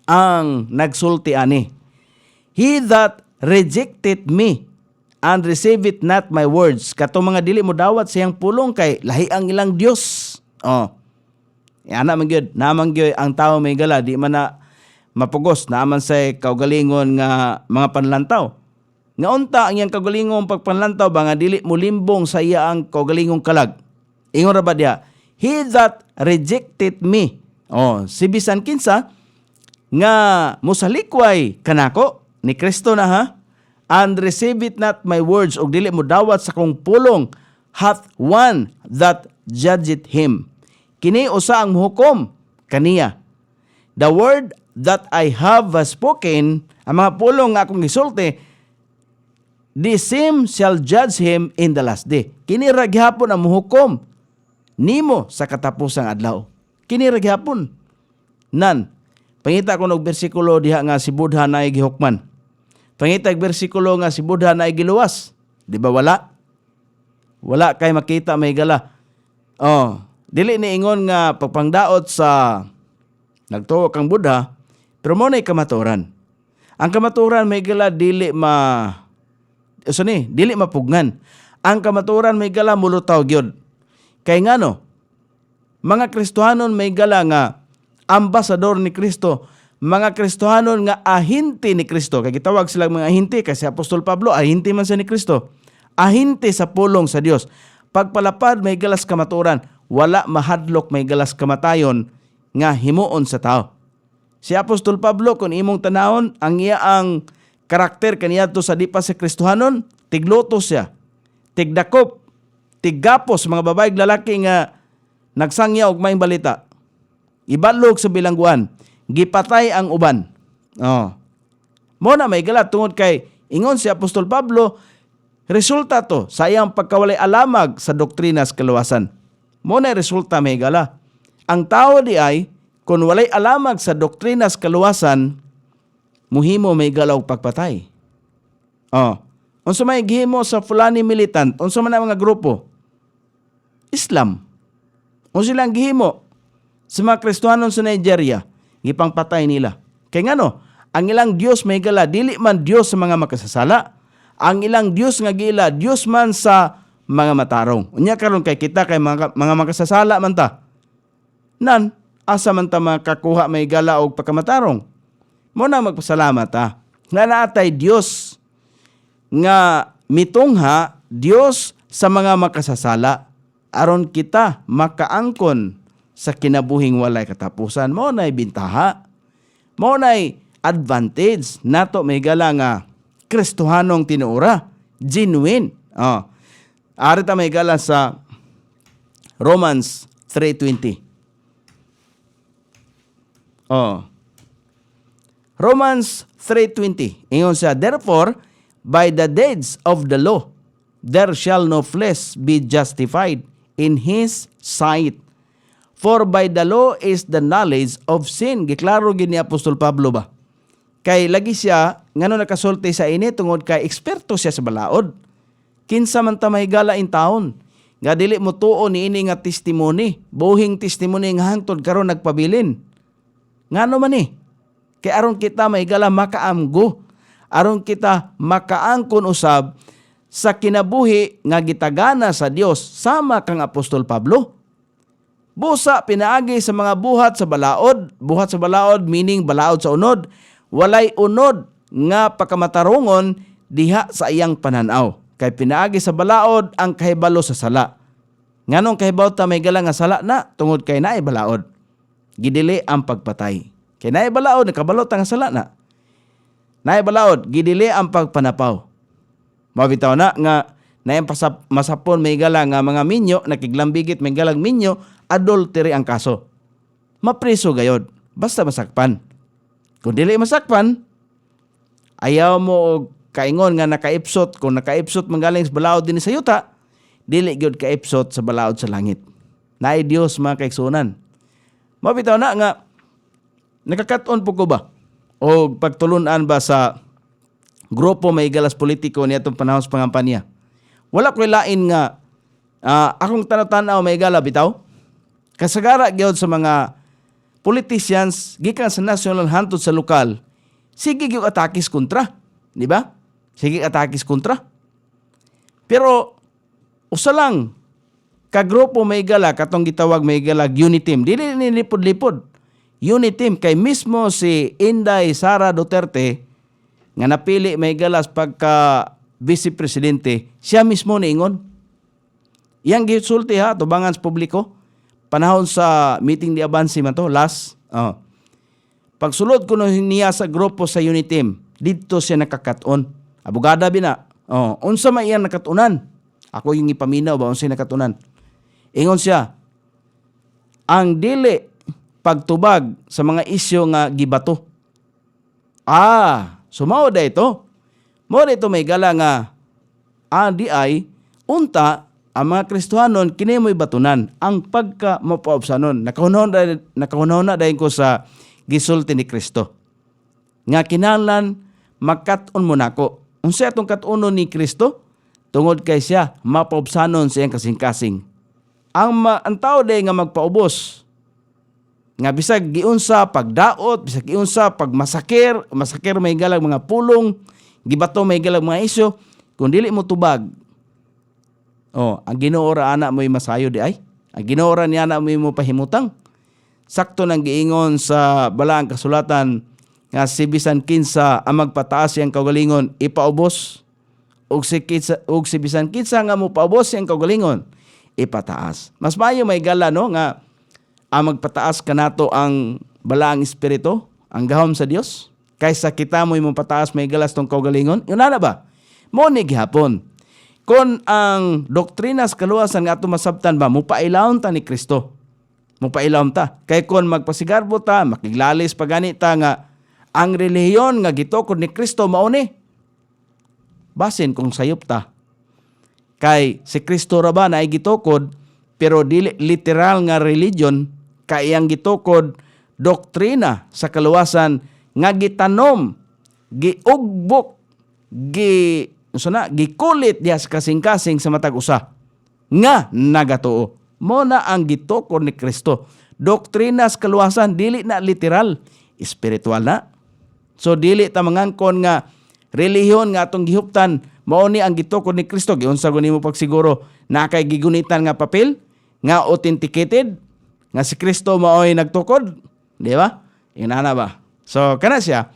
ang nagsulti ani. He that rejected me and receive it not my words. Katong mga dili mo dawat siyang pulong kay lahi ang ilang Dios. Ana man gyud, naman gyud ang tawo may gala di man na mapugos naman sa kaugalingon nga mga panlantaw. Nga unta ang iyang kaugalingong pagpanlantaw ba nga dili mo limbong sa iya ang kaugalingong kalag. Ingon ra ba diha? He that rejected me. Si bisan kinsa nga mosalikway kanako ni Kristo na ha? And receive it not my words, og dili mo dawat sa kong pulong, hath one that judgeth him. Kini usa ang muhukom kaniya. The word that I have spoken, ang mga pulong nga akong gisulti, the same shall judge him in the last day. Kini ra gihapon ang muhukom nimo sa katapusang adlaw. Kini ra gihapon. Nan, pangita ko og bersikulo diha nga si Buddha na gihukman. Pangitag bersikulo nga si Buddha na giluwas. Di ba wala? Wala kay makita may gala. Dili ni ingon nga pagpangdaot sa nagtuo kang Buddha, pero mo na'y kamaturan. Ang kamaturan may gala dili mapugnan. Ang kamaturan may gala mulutaw gyud. Kay ngano? Mga Kristohanon may gala nga ambasador ni Kristo. Mga Kristohanon nga ahinti ni Kristo. Kaya gitawag silang mga ahinti kasi Apostol Pablo, ahinti man sa ni Kristo. Ahinti sa pulong sa Dios. Pagpalapad may galas kamaturan. Wala mahadlok may galas kamatayon nga himuon sa tao. Si Apostol Pablo, kung imong tanawon, ang iya ang karakter kaniadto sa di pa sa Kristohanon, tigluto siya. Tigdakop. Tiggapos mga babae lalaki nga nagsangya og maayong balita. Ibalog sa bilangguan. Gipatay ang uban. Mo na may gala tungod kay ingon si Apostol Pablo, resulta to sa iyang pagkawalay alamag sa doktrinas kaluwasan. Mo na resulta may gala. Ang tao di ay kung walay alamag sa doktrinas kaluwasan, muhimo may galaw pagpatay. Unsa may gihimo sa Fulani militant, unsa man ang mga grupo? Islam. Unsa silang gihimo sa mga Kristohanon sa Nigeria? Gipangpatay nila. Kaya ngano, ang ilang Dios may gala, dili man Dios sa mga makasasala. Ang ilang Dios nga gila, Dios man sa mga matarong. Unya karon kay kita kay mga makasasala man ta. Nan, asa man ta makakuha may gala og pagkamatarong. Mo na magpasalamat ta. Nga naatay Dios nga mitungha Dios sa mga makasasala aron kita makaangkon sa kinabuhing walay katapusan. Mo na'y bintaha. Mo na'y advantage. Nato may gala nga Kristohanong tinuura. Genuine. Ari ta may gala sa Romans 3:20. Romans 3:20. Ingon siya, therefore, by the deeds of the law, there shall no flesh be justified in his sight. For by the law is the knowledge of sin. Giklaro gid ni Apostol Pablo ba? Kay lagi siya ngano nakasulti sa ini tungod kay eksperto siya sa balaod. Kinsa man ta mahigala in taon nga dili mo tuo niini nga testimony, buhing testimony nga hangtod karon nagpabilin. Ngano man ni? Kay aron kita mahigala makaamgo, aron kita makaangkon usab sa kinabuhi nga gitagana sa Dios sama kang Apostol Pablo. Busa pinaagi sa mga buhat sa balaod meaning balaod sa unod, walay unod nga pagkamatarongon diha sa iyang pananaw. Kay pinaagi sa balaod ang kahibalo sa sala. Nganong kahibaw ta may gala nga sala na tungod kay naay balaod. Gidili ang pagpatay. Kay naay balaod nakabalo ta nga sala na. Naay balaod gidili ang pagpanapaw. Mabitaw na nga naay masapon may gala nga mga minyo nakiglambigit may galang minyo adultery ang kaso. Mapriso gayod basta masakpan. Kung dili masakpan ayaw mo og kaingon nga nakaipsot, kung nakaipsot manggaling sa balaod din sa yuta, dili gyud kaipsot sa balaod sa langit. Naay Dios mga kaigsunan. Mabitaw na nga nakakat-on po ko ba o pagtulunan ba sa grupo may galas politiko niya itong panahon sa pangampanya. Wala ko'y lain nga akong tanaw-tanaw may gala bitaw. Kasagara gyud sa mga politicians gikan sa national hantod sa lokal, sige gyud atakis kontra, di ba? Sige atakis kontra. Pero usa lang ka grupo may gala katong gitawag may gala Uniteam. Dili ni lipod-lipod. Uniteam kay mismo si Inday Sara Duterte nga napili may galas pagka vice presidente, siya mismo niingon. Iyang gisulti ha tubangan sa publiko panahon sa meeting di Abansi man to last. Pagsulod ko niya sa grupo sa Uniteam, dito siya nakakaton. Abogada bina. Unsa man iyang nakatunan? Ako yung ipaminaw ba unsa nakatunan? Ingon siya, ang dili pagtubag sa mga isyu nga gibato. Sumao da ito. Mo dito may gala nga di ay unta ang mga Kristohanon kini mo'y batunan ang pagka mapaobsanon. Nakahunahon na dahil ko sa gisulti ni Kristo. Nga kinahanglan magkat-on mo nako. Unsa atong kat-unon ni Kristo? Tungod kay siya mapaobsanon sa iyang kasing-kasing. Ang tao day nga magpaubos. Nga bisag giunsa pagdaot, bisag giunsa pag masakir may galag mga pulong, gibato may galag mga isyo, kung dili mo tubag. Ang Ginoo ra ana mo'y masayo di ay. Ang Ginoo ra ni ana mo'y mo pahimutang. Sakto nang giingon sa balaang kasulatan nga si bisan kinsa ang magpataas siyang kaugalingon ipaubos ug si bisan kinsa nga mo paubos siyang kaugalingon ipataas. Mas maayo may gala no nga ang magpataas kanato ang balaang espiritu, ang gahom sa Dios kaysa kita mo'y mo pataas may galas tong kaugalingon. Yun na ba? Mo ni gihapon. Kon ang doktrinas kaluwasan nga ato masabtan ba mupailawon ta ni Kristo. Mupailawon ta. Kay kon magpasigarbo ta, makiglalis pa gani ta nga ang relihiyon nga gitukod ni Kristo mao ni. Basin kung sayop ta. Kay si Kristo ra ba na ay gitukod pero dili literal nga religion kay ang gitukod doktrina sa kaluwasan nga gitanom, giugbok, gikulit diha sa kasing-kasing sa matag usa nga nagatuo. Mo na ang gitukod ni Kristo. Doktrina sa kaluwasan dili na literal, espiritual na. So dili ta mangangkon nga relihiyon nga atong gihuptan mao ni ang gitukod ni Kristo. Giunsa guni mo pagsiguro na kay gigunitan nga papel nga authenticated nga si Kristo mao'y nagtukod, di ba? Inana ba? So kana siya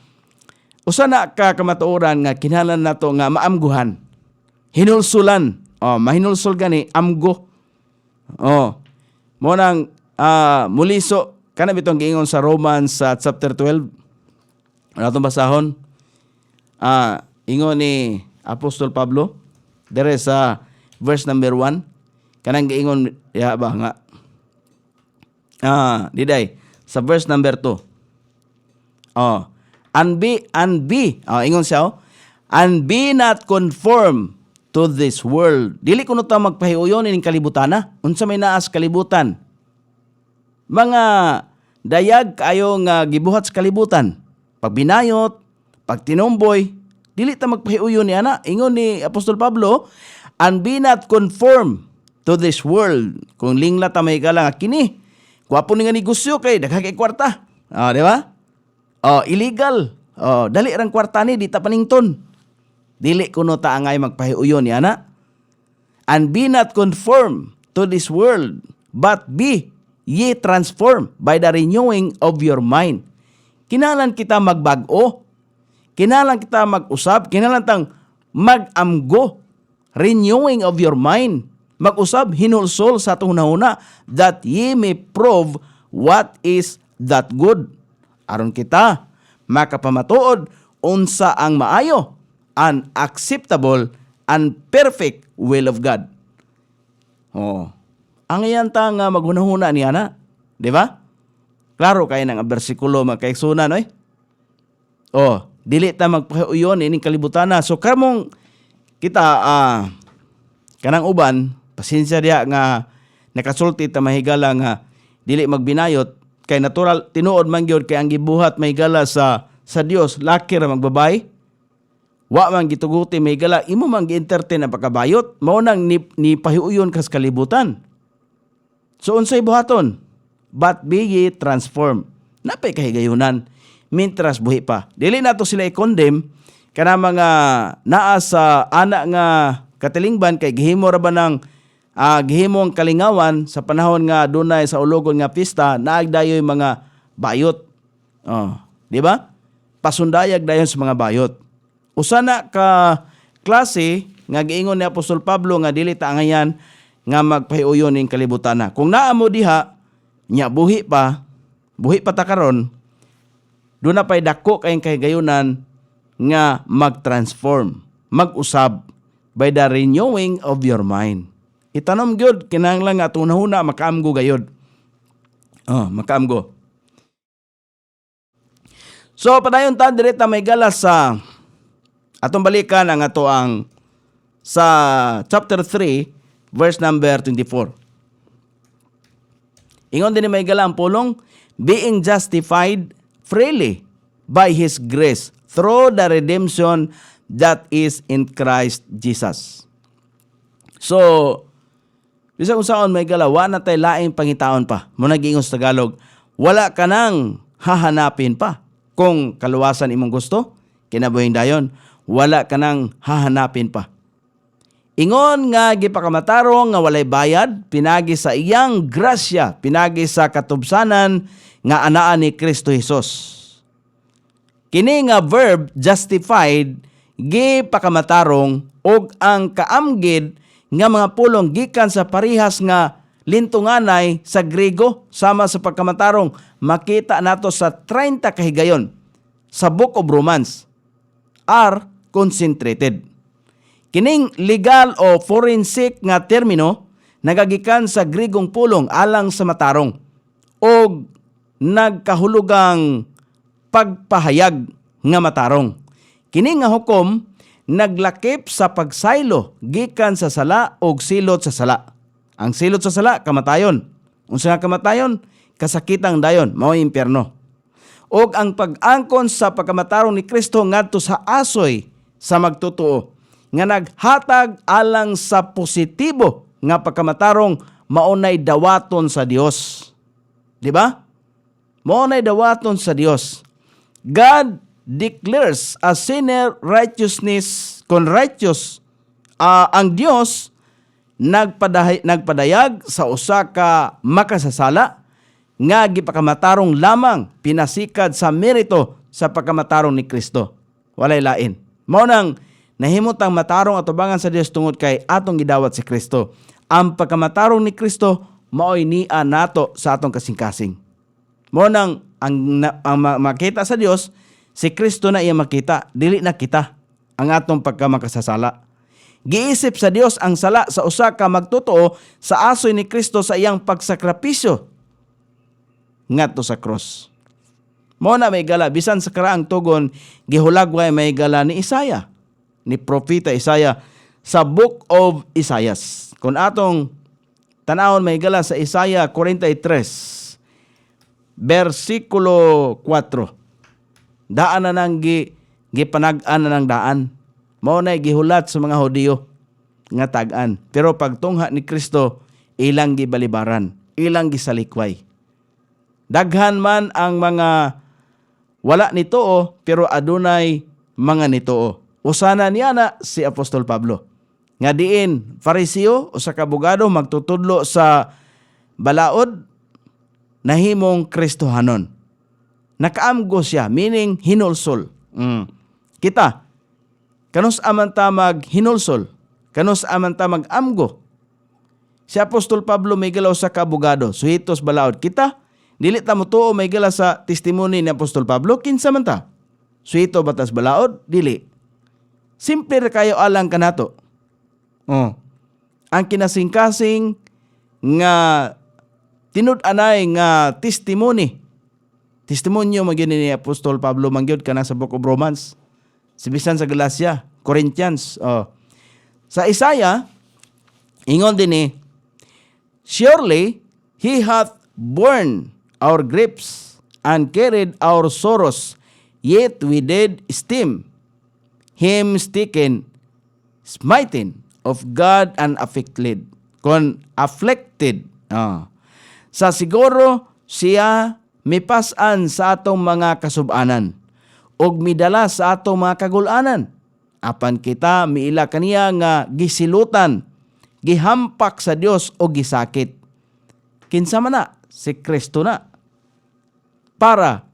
usa na ka kamatuoran nga kinahanglan nato nga maamguhan. Hinulsulan. Mahinulsul gani amgo. Mo nang muliso kana bitong giingon sa Romans chapter 12. Atong basahon. Ingon ni Apostol Pablo dere sa verse number 1. Kanang giingon ba nga diday sa verse number 2. And be ingon siya and be not conformed to this world. Dili kuno ta magpahiuyon ining kalibutan na. Unsa may naas kalibutan? mga dayag kayo nga gibuhat sa kalibutan. Pag binayot, pag tinomboy, dili ta magpahiuyon ni ana. Ingon ni Apostol Pablo, and be not conform to this world. Kung lingla ta may galang kini, gwapo ni nga negosyo kay dagha kay kwarta. Di ba? Illegal. Dali rang kwarta ni, di ta panington. Dili kuno ta angay magpahiuyon ni ana. And be not conform to this world, but be ye transformed by the renewing of your mind. Kinahanglan kita magbag-o. Kinahanglan kita mag-usab. Kinahanglan tang mag-amgo. Renewing of your mind. Mag-usab, hinulsol sa atong hunahuna, that ye may prove what is that good. Aron kita makapamatuod unsa ang maayo, and acceptable and perfect will of God. Ang iyan ta nga maghunahuna niya na. Di ba? Klaro kayo ng bersikulo magkaigsunan, oy. Dili ta magpahiuyon ining kalibutan na. So karmong kita kanang uban, pasensya diya nga nakasulti ta mahigala nga dili magbinayot kay natural tinuod man gyud kay ang gibuhat mahigala sa Dios laki ra magbabay. Wa man gituguti mahigala imo man gi-entertain ang pagkabayot, mao nang ni pahiuyon kas kalibutan. So unsay buhaton? But be ye transformed. Napay kahigayunan mintras buhi pa. Dili nato sila i-condemn kana mga naa sa ana nga katilingban kay gihimo ra ba ng gihimong kalingawan sa panahon nga dunay sa ulogon nga pista naagdayoy mga bayot. Di ba? Pasundayag dayon sa mga bayot. Usa na ka klase nga giingon ni Apostol Pablo nga dili ta angayan nga magpahiuyon ning kalibutan na. Kung naa mo diha nya buhi pa ta karon, doon na pa'y dako kayong kahigayunan nga mag-transform, mag-usab by the renewing of your mind. Itanom gyud kinahanglan nga atong nahuna makaamgo gayod. Makaamgo. So padayon ta direta may galas sa atong balikan ang ato ang sa chapter 3 verse number 24. Ingon din ni may galang pulong, being justified freely by His grace through the redemption that is in Christ Jesus. So, bisag unsaon may gala, wa na tay laing pangitaon pa. Muna giingon sa Tagalog, wala ka nang hahanapin pa. Kung kaluwasan imong gusto, kinabuhing dayon, wala ka nang hahanapin pa. Ingon nga gipakamatarong nga walay bayad, pinagi sa iyang grasya, pinagi sa katubsanan nga anaa ni Kristo Jesus. Kini nga verb justified gipakamatarong og ang kaamgid nga mga pulong gikan sa parihas nga lintunganay sa Grego sama sa pagkamatarong makita nato sa 30 kahigayon sa Book of Romans are concentrated. Kining legal o forensic nga termino nagagikan sa Gregong pulong alang sa matarong o nagkahulugang pagpahayag nga matarong. Kini nga hukom naglakip sa pagsaylo gikan sa sala o silot sa sala. Ang silot sa sala kamatayon. Unsa nga kamatayon? Kasakitang dayon, mao impyerno. Og ang pag-angkon sa pagkamatarong ni Kristo ngadto sa asoy sa magtutuo nga naghatag alang sa positibo nga pagkamatarong maunay dawaton sa Dios. Di ba? Maunay dawaton sa Dios. God declares a sinner righteousness kon righteous. Ang Dios nagpadayag sa usa ka makasasala nga gipakamatarong lamang pinasikad sa merito sa pagkamatarong ni Kristo. Walay lain. Mao nang nahimutang matarong atubangan sa Dios tungod kay atong gidawat si Kristo. Ang pagkamatarong ni Kristo maoy nia nato sa atong kasing-kasing. Mao nang ang makita sa Dios, si Kristo na iya makita, dili na kita ang atong pagkamakasasala. Giisip sa Dios ang sala sa usa ka magtotoo sa asoy ni Kristo sa iyang pagsakripisyo ngadto sa cross. Mao na may gala bisan sa karaang tugon gihulagway may gala ni Isaiah, ni propeta Isaiah sa Book of Isaiah. Kung atong tanawon may gala sa Isaiah 43, versikulo 4. Daan na nang gipanag-an na ng daan. Mao na gihulat sa mga Hudiyo nga tag-an. Pero pagtungha ni Kristo, ilang gibalibaran, ilang gisalikway. Daghan man ang mga wala nitoo, pero adunay mga nitoo. Usana niya na si Apostol Pablo. Nga diin, Fariseo o sa kabugado magtutudlo sa balaod, nahimong Kristohanon. Nakaamgo siya, meaning hinulsol. Kita, kanus aman ta mag hinulsol, kanus aman ta mag amgo. Si Apostol Pablo may galaw sa kabugado, suhitos balaod. Kita, dili ta mo tuo may gala sa testimony ni Apostol Pablo, kinsa man ta? Suhito batas balaod? Dili. Simple ra kayo alang kanato. Ang kinasing-kasing nga tinud-anay nga testimonyo magyud ni Apostol Pablo mangyud kana sa Book of Romans. Sibisan sa Galacia, Corinthians. Sa Isaiah, ingon din ni, surely he hath borne our griefs and carried our sorrows, yet we did esteem him stricken, smitten of God and afflicted. Sa siguro siya mipasan sa atong mga kasub-anan ug midala sa atong mga kagul-anan. Apan kita miila kaniya nga gisilutan, gihampak sa Dios o gisakit. Kinsa man na? Si Kristo na. Para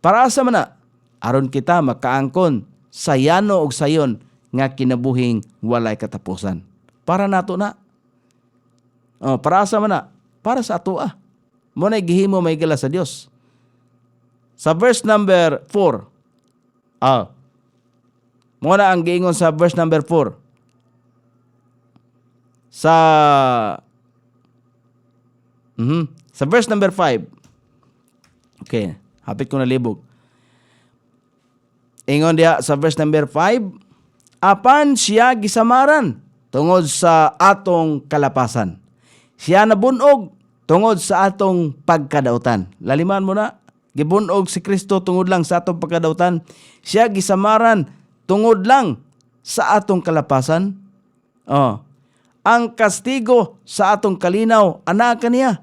asa man na? Aron kita makaangkon sa yano og sayon nga kinabuhing walay katapusan. Para nato na. Para asa man na? Para sa ato Mo na gihimo may gala sa Dios. Sa verse number 4. Mo na ang giingon sa verse number 4. Sa verse number 5. Okay, hapit ko na libog. Ingon diha sa verse number 5, apan siya gisamaran tungod sa atong kalapasan. Siya nabunog tungod sa atong pagkadautan. Laliman mo na, gibunog si Kristo tungod lang sa atong pagkadautan. Siya gisamaran tungod lang sa atong kalapasan. Ang kastigo sa atong kalinaw, anak kaniya.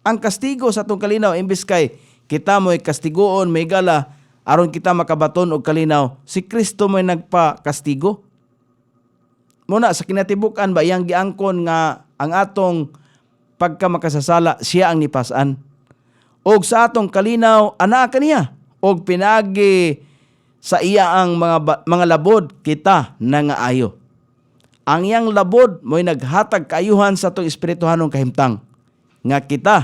Ang kastigo sa atong kalinaw, imbis kay kita mo'y kastigoon, may gala, aron kita makabaton og kalinaw, si Kristo mo'y nagpa-kastigo. Muna, sa kinatibukan ba, iyang giangkon nga ang atong pagka makasasala, siya ang nipasan. Og sa atong kalinaw, anak kaniya. Og pinagi sa iya ang mga labod, kita nangaayo. Ang iyang labod mo'y naghatag kaayuhan sa atong espirituhanong kahimtang. Nga kita,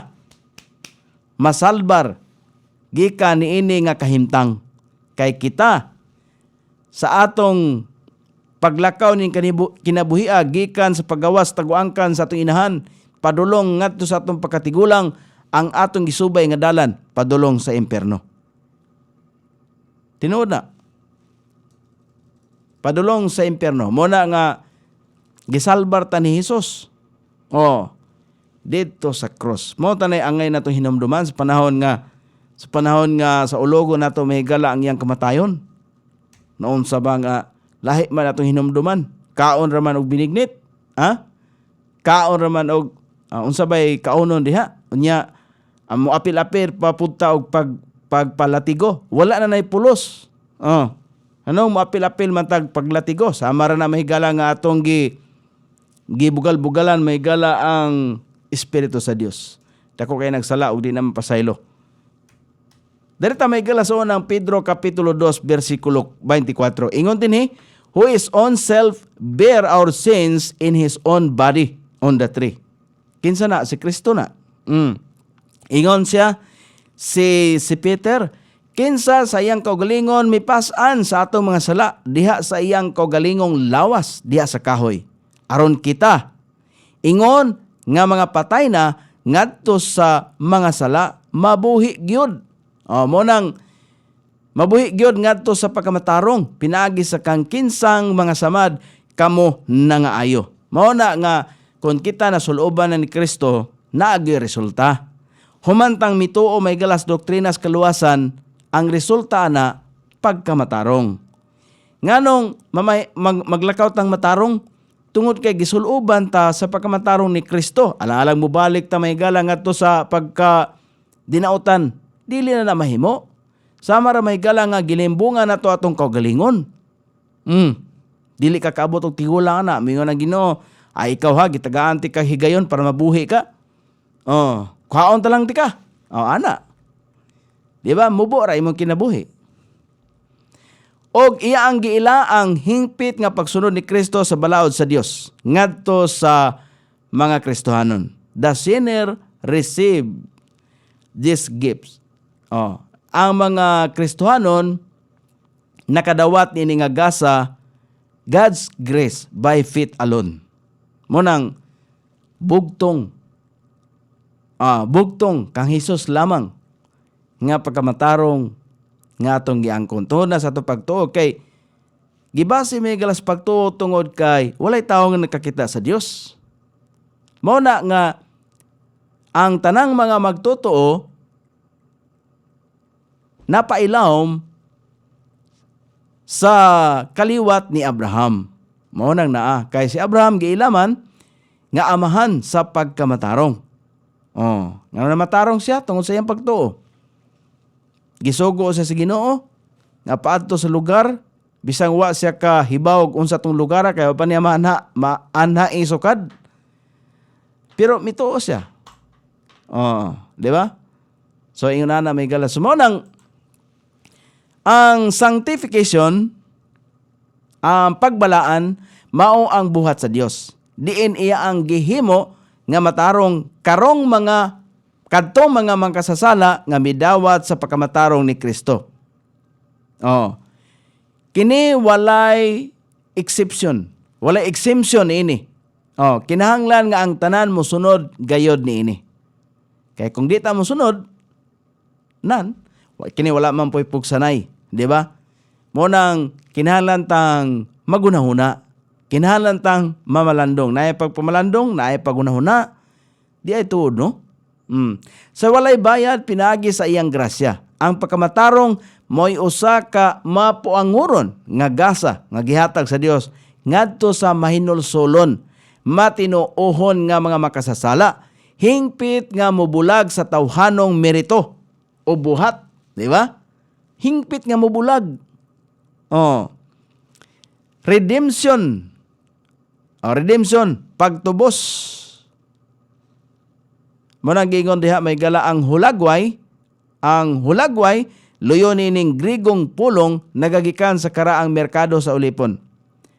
masalbar, gikan niini nga kahimtang. Kay kita, sa atong paglakaw ning kinabuhia, gikan sa paggawas taguangkan sa atong inahan, padulong ngadto sa atong pagkatigulang, ang atong gisubay nga dalan, padulong sa impierno. Tinuod na. Padulong sa impierno. Muna nga, gisalbar ta ni Jesus. Dito sa cross. Mo tanay angay nato hinumduman sa panahon nga sa ulogo nato mahigala ang iyang kamatayon. Noon sa ba nga lahi man natong hinumduman, kaon ra man og binignit, kaon ra man og unsa bay kaonon diha. Unya mo apil-apil papunta og pagpalatigo. Wala na nay pulos. Mo apil-apil man tag paglatigo. Sama ra na mahigala nga atong gibugal-bugalan, mahigala ang Espiritu sa Dios. Dako kay nagsala og di na mapasaylo. Darita may gala sa unang Pedro Kapitulo 2 versikulo 24. Ingon dinhi, who is own self bear our sins in his own body on the tree. Kinsa na? Si Kristo na. Ingon siya, si Peter, kinsa sa iyang kaugalingon mipas-an sa atong mga sala, diha sa iyang kaugalingong lawas, diha sa kahoy. Aron kita, ingon nga mga patay na ngadto sa mga sala, mabuhi gyud. Mo nang mabuhi gyud ngadto sa pagkamatarong, pinaagi sa kang kinsang mga samad, kamo nangaayo. Mao na nga kung kita na suluban na ni Kristo, naagi resulta. Humantang mituo may galas doktrinas kaluwasan, ang resulta na pagkamatarong. Nganong maglakaw tang matarong, tungod kay gisuluban ta sa pagkamatarong ni Kristo. Alang mo balik ta may galang ato sa pagka dinautan, dili na mahimo. Sama ra may galang nga gilimbungan nato atong kaugalingon. Dili ka kaabot og tigulang na, mingon ang Ginoo, ay ikaw ha, gitagaan ti ka higayon para mabuhi ka. Kaon ta lang ti ka. Ana. Di ba? Mubo ra imong kinabuhi. Og iya ang giila ang hingpit nga pagsunod ni Kristo sa balaod sa Dios ngadto sa mga Kristohanon. The sinner receive these gifts. Ang mga Kristohanon nakadawat ni nga gasa God's grace by faith alone. Munang bugtong kang Hesus lamang nga pagkamatarong nga atong giangkon. Tungod na sa atong pagtuo kay gibase may galas pagtuo tungod kay walay tawo nga nakakita sa Dios. Mao na nga ang tanang mga magtotoo napailawom sa kaliwat ni Abraham. Mao nang naa kay si Abraham giilaman nga amahan sa pagkamatarong. Nga namatarong siya tungod sa iyang pagtuo. Gisugo siya sa Ginoo nga paadto sa lugar bisang wa siya ka hibaw unsa tong lugar kay pa niya maanha isukad. Pero mituo siya. Di ba? So ingon na may galas mo nang ang sanctification, ang pagbalaan mao ang buhat sa Dios. Diin iya ang gihimo nga matarong karong mga kadtong mga mangkasasala nga midawat sa pagkamatarong ni Kristo. Kini walay exception. Walay exemption ini. Kinahanglan nga ang tanan mo sunod gayod niini. Kay kung di ta mo sunod, kini wala man po'y pugsanay. Di ba? Munang kinahanglan tang magunahuna. Kinahanglan tang mamalandong. Naay pagpamalandong, naay pagunahuna. Di ay tuod, no? Sa walay bayad, pinagi sa iyang grasya. Ang pagkamatarong mo'y usa ka mapuanguron nga gasa, nga gihatag sa Dios, ngadto sa mahinulsolon, matinuohon nga mga makasasala, hingpit nga mubulag sa tawhanong merito o buhat. Di ba? Hingpit nga mubulag. Redemption. Redemption, pagtubos. Munang gingon diha may gala ang hulagway. Ang hulagway, luyo ning Grigong pulong nagagikan sa karaang merkado sa ulipon.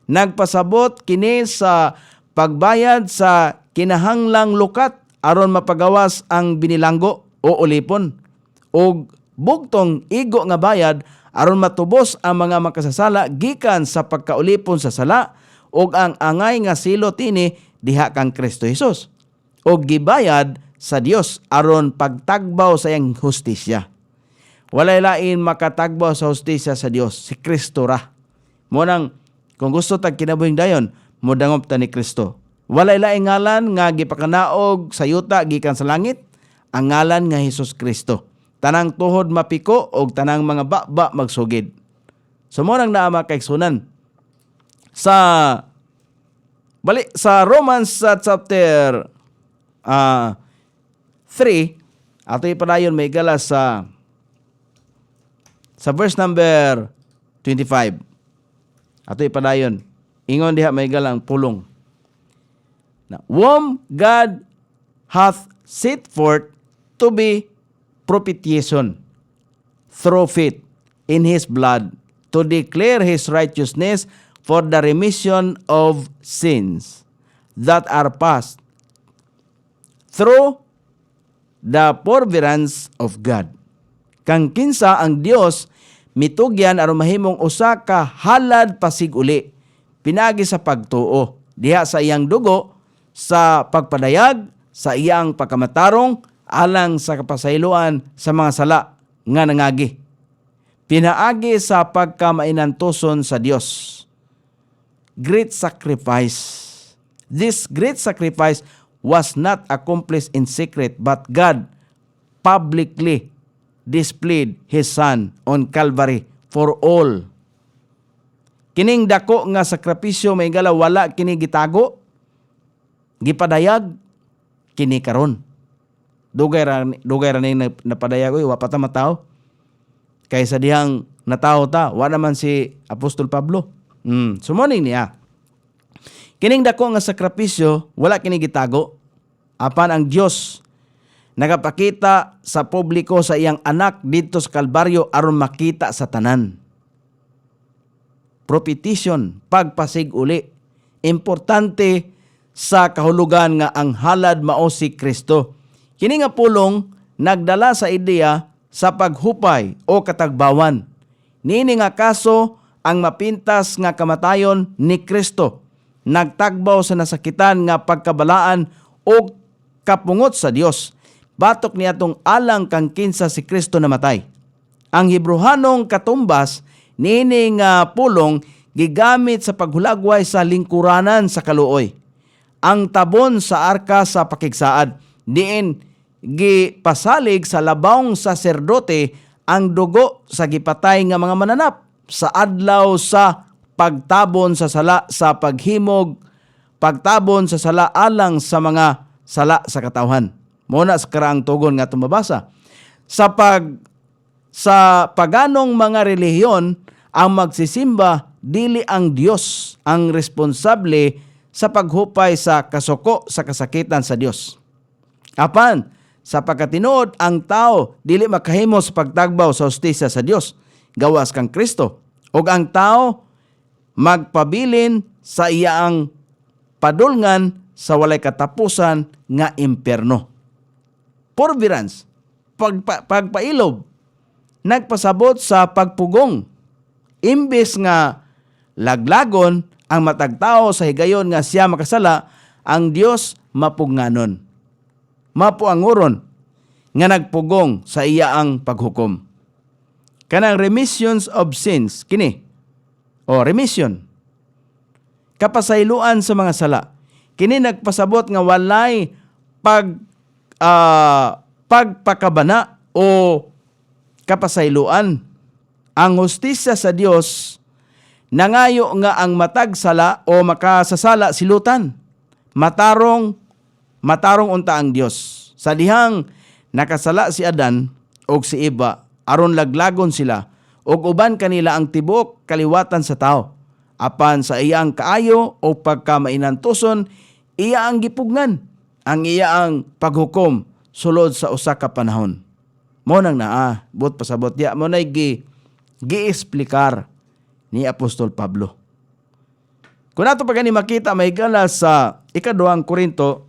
Nagpasabot kini sa pagbayad sa kinahanglang lukat aron mapagawas ang binilanggo o ulipon. O bugtong igo nga bayad aron matubos ang mga makasasala gikan sa pagkaulipon sa sala ug ang angay nga silot ini diha kang Kristo Hesus. Og gibayad sa Dios aron pagtagbaw sa iyang hustisya. Walay lain makatagbaw sa hustisya sa Dios, si Kristo ra. Munang kung gusto tag kinabuhing dayon, modangop ta ni Kristo. Walay laing ngalan nga gipakanaog sa yuta gikan sa langit, ang ngalan nga Hesus Kristo. Tanang tuhod mapiko og tanang mga baba magsugid. So mo nang naa makaigsunan. Sa Romans chapter 3, ato ipadayon may gala sa verse number 25. Ato ipadayon. Ingon diha may galang pulong. Whom God hath set forth to be propitiation through faith in His blood to declare His righteousness for the remission of sins that are past through the forbearance of God. Kang kinsa ang Dios mitugyan aron mahimong usa ka halad pasig-uli pinagi sa pagtuo diha sa iyang dugo sa pagpadayag sa iyang pagkamatarong alang sa kapasayloan sa mga sala nga nangagi. Pinaagi sa pagkamainantuson sa Dios. Great sacrifice. This great sacrifice was not accomplished in secret, but God publicly displayed His Son on Calvary for all. Kining dako nga sakripisyo may gala wala kini gitago, gipadayag, kini karon. Dugay ra ning napadayag wa pa ta mataw. Kaysa dihang natawo ta, wa naman si Apostol Pablo. Sumuning niya. Kining dako nga sakripisyo wala kini gitago. Apan ang Dios nagapakita sa publiko sa iyang anak dito sa Kalbaryo aron makita sa tanan. Propitiation, pagpasig uli. Importante sa kahulugan nga ang halad mao si Kristo. Kini nga pulong nagdala sa ideya sa paghupay o katagbawan. Nini nga kaso ang mapintas nga kamatayon ni Kristo. Nagtagbaw sa nasakitan nga pagkabalaan o kapungot sa Dios. Batok niya tong alang kang kinsa si Kristo namatay. Ang Hebrehanong katumbas nini nga pulong gigamit sa paghulagway sa lingkuranan sa kaluoy. Ang tabon sa arka sa pakigsaad, diin gipasalig sa labawng saserdote ang dugo sa gipatay nga mga mananap sa adlaw sa pagtabon sa sala sa paghimog, pagtabon sa sala alang sa mga sala sa katawhan. Muna sa karaang tugon nga tumabasa. Sa paganong mga relihiyon, ang magsisimba dili ang Dios ang responsable sa paghupay sa kasuko sa kasakitan sa Dios. Apan, sa pagkatinuod, ang tao dili makahimo sa pagtagbaw sa hustisya sa Dios, gawas kang Kristo. Og ang tao magpabilin sa iyaang padulngan sa walay katapusan nga impierno. Forbearance, pagpailob, nagpasabot sa pagpugong. Imbes nga laglagon ang matagtao sa higayon nga siya makasala, ang Dios mapugnanon. Mapuanguron nga nagpugong sa iyaang paghukom. Kanang remissions of sins, kini. Remission. Kapasayloan sa mga sala. Kini nagpasabot nga walay pagpakabana o kapasayloan. Ang hustisya sa Dios nangayo nga ang matagsala o makasasala silutan. Matarong unta ang Dios. Sa dihang nakasala si Adan o si Eva, aron laglagon sila, o uban kanila ang tibuok kaliwatan sa tao. Apan sa iyang kaayo o pagkamainantuson, iya ang gipugnan, ang iya ang paghukom sulod sa usa ka panahon. Mo nang but pasabot diya mo nay gi-explicar ni Apostol Pablo. Kung nato pa gani makita may gala sa ikaduhang Korinto,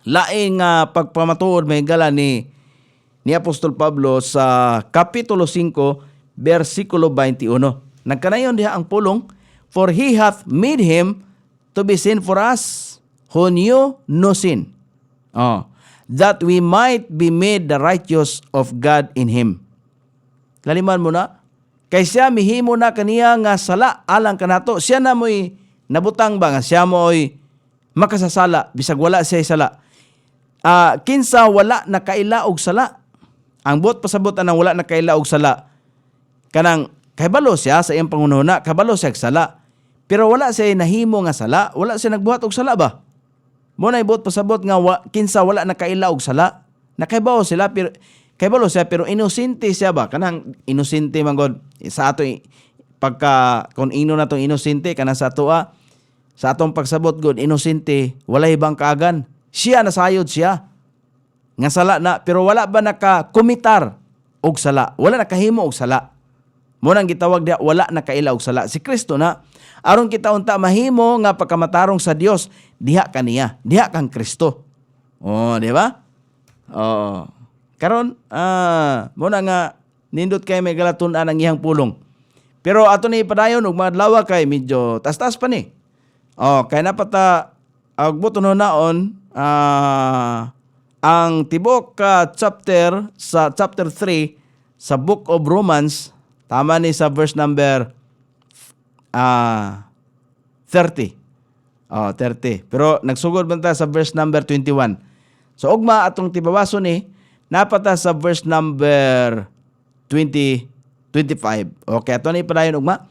laing pagpamatuod may gala ni Apostol Pablo sa Kapitulo 5, versikulo 21. Nagkanayon diha ang pulong, for He hath made Him to be sin for us, who knew no sin, that we might be made the righteous of God in Him. Laliman mo na, kay siya mihimo na kaniya nga sala alang kanato, siya na mo'y nabutang ba nga siya mo'y makasasala, bisag wala siya sala. Kinsa wala nakaila og sala. Ang buot pasabot nang wala nakaila og sala. Kanang kahibalo siya sa iyang pangunahuna, kabalo siya sala. Pero wala siya nahimo nga sala, wala siya nagbuhat og sala ba? Mo na buot pasabot nga kinsa wala nakaila og sala. Nakahibaw sila pero kahibalo siya pero inosente siya ba? Kanang inosente man god sa ato pagka kung ino na tong inosente kanang sa ato sa atong pagsabot god inosente wala ibang kaagan. Siya nasayod siya nga sala na pero wala ba nakakomitar og sala, wala nakahimo og sala. Mo nang gitawag dia wala nakaila og sala. Si Kristo na aron kita unta mahimo nga pagkamatarong sa Dios, diha kaniya, diha kang Kristo. Di ba? Karon mo na nga nindot kay may galatun-an ang iyang pulong. Pero ato ni padayon og madlawa kay medyo tas-tas pa ni. Kay napata og buton naon ang tibok chapter 3 sa Book of Romans, tama ni sa verse number 30. 30. Pero nagsugod man ta sa verse number 21. So ugma atong tibawaso ni napata sa verse number 25. Okay, ato ni padayon ugma.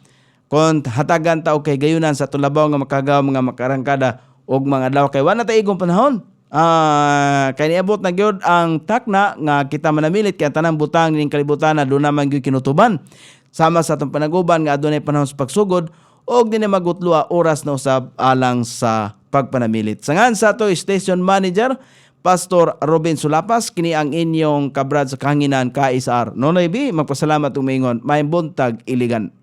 Kung hatagan ta kay gayunan sa tulabaw nga makagaw mga makarangkada og mga adlaw kay wala ta igong panahon. Kay niabot na gyud ang takna nga kita manamilit kay tanang butang ning kalibutan na do naman gyud kinutuban. Sama sa atong panaguban nga adunay panahon sa pagsugod og dinay magutlua oras na usab alang sa pagpanamilit. Sangan sa ato station manager Pastor Robin Sulapas, kini ang inyong kabrad sa kahanginan KSR. Nonoy B, magpasalamat umingon, may buntag iligan.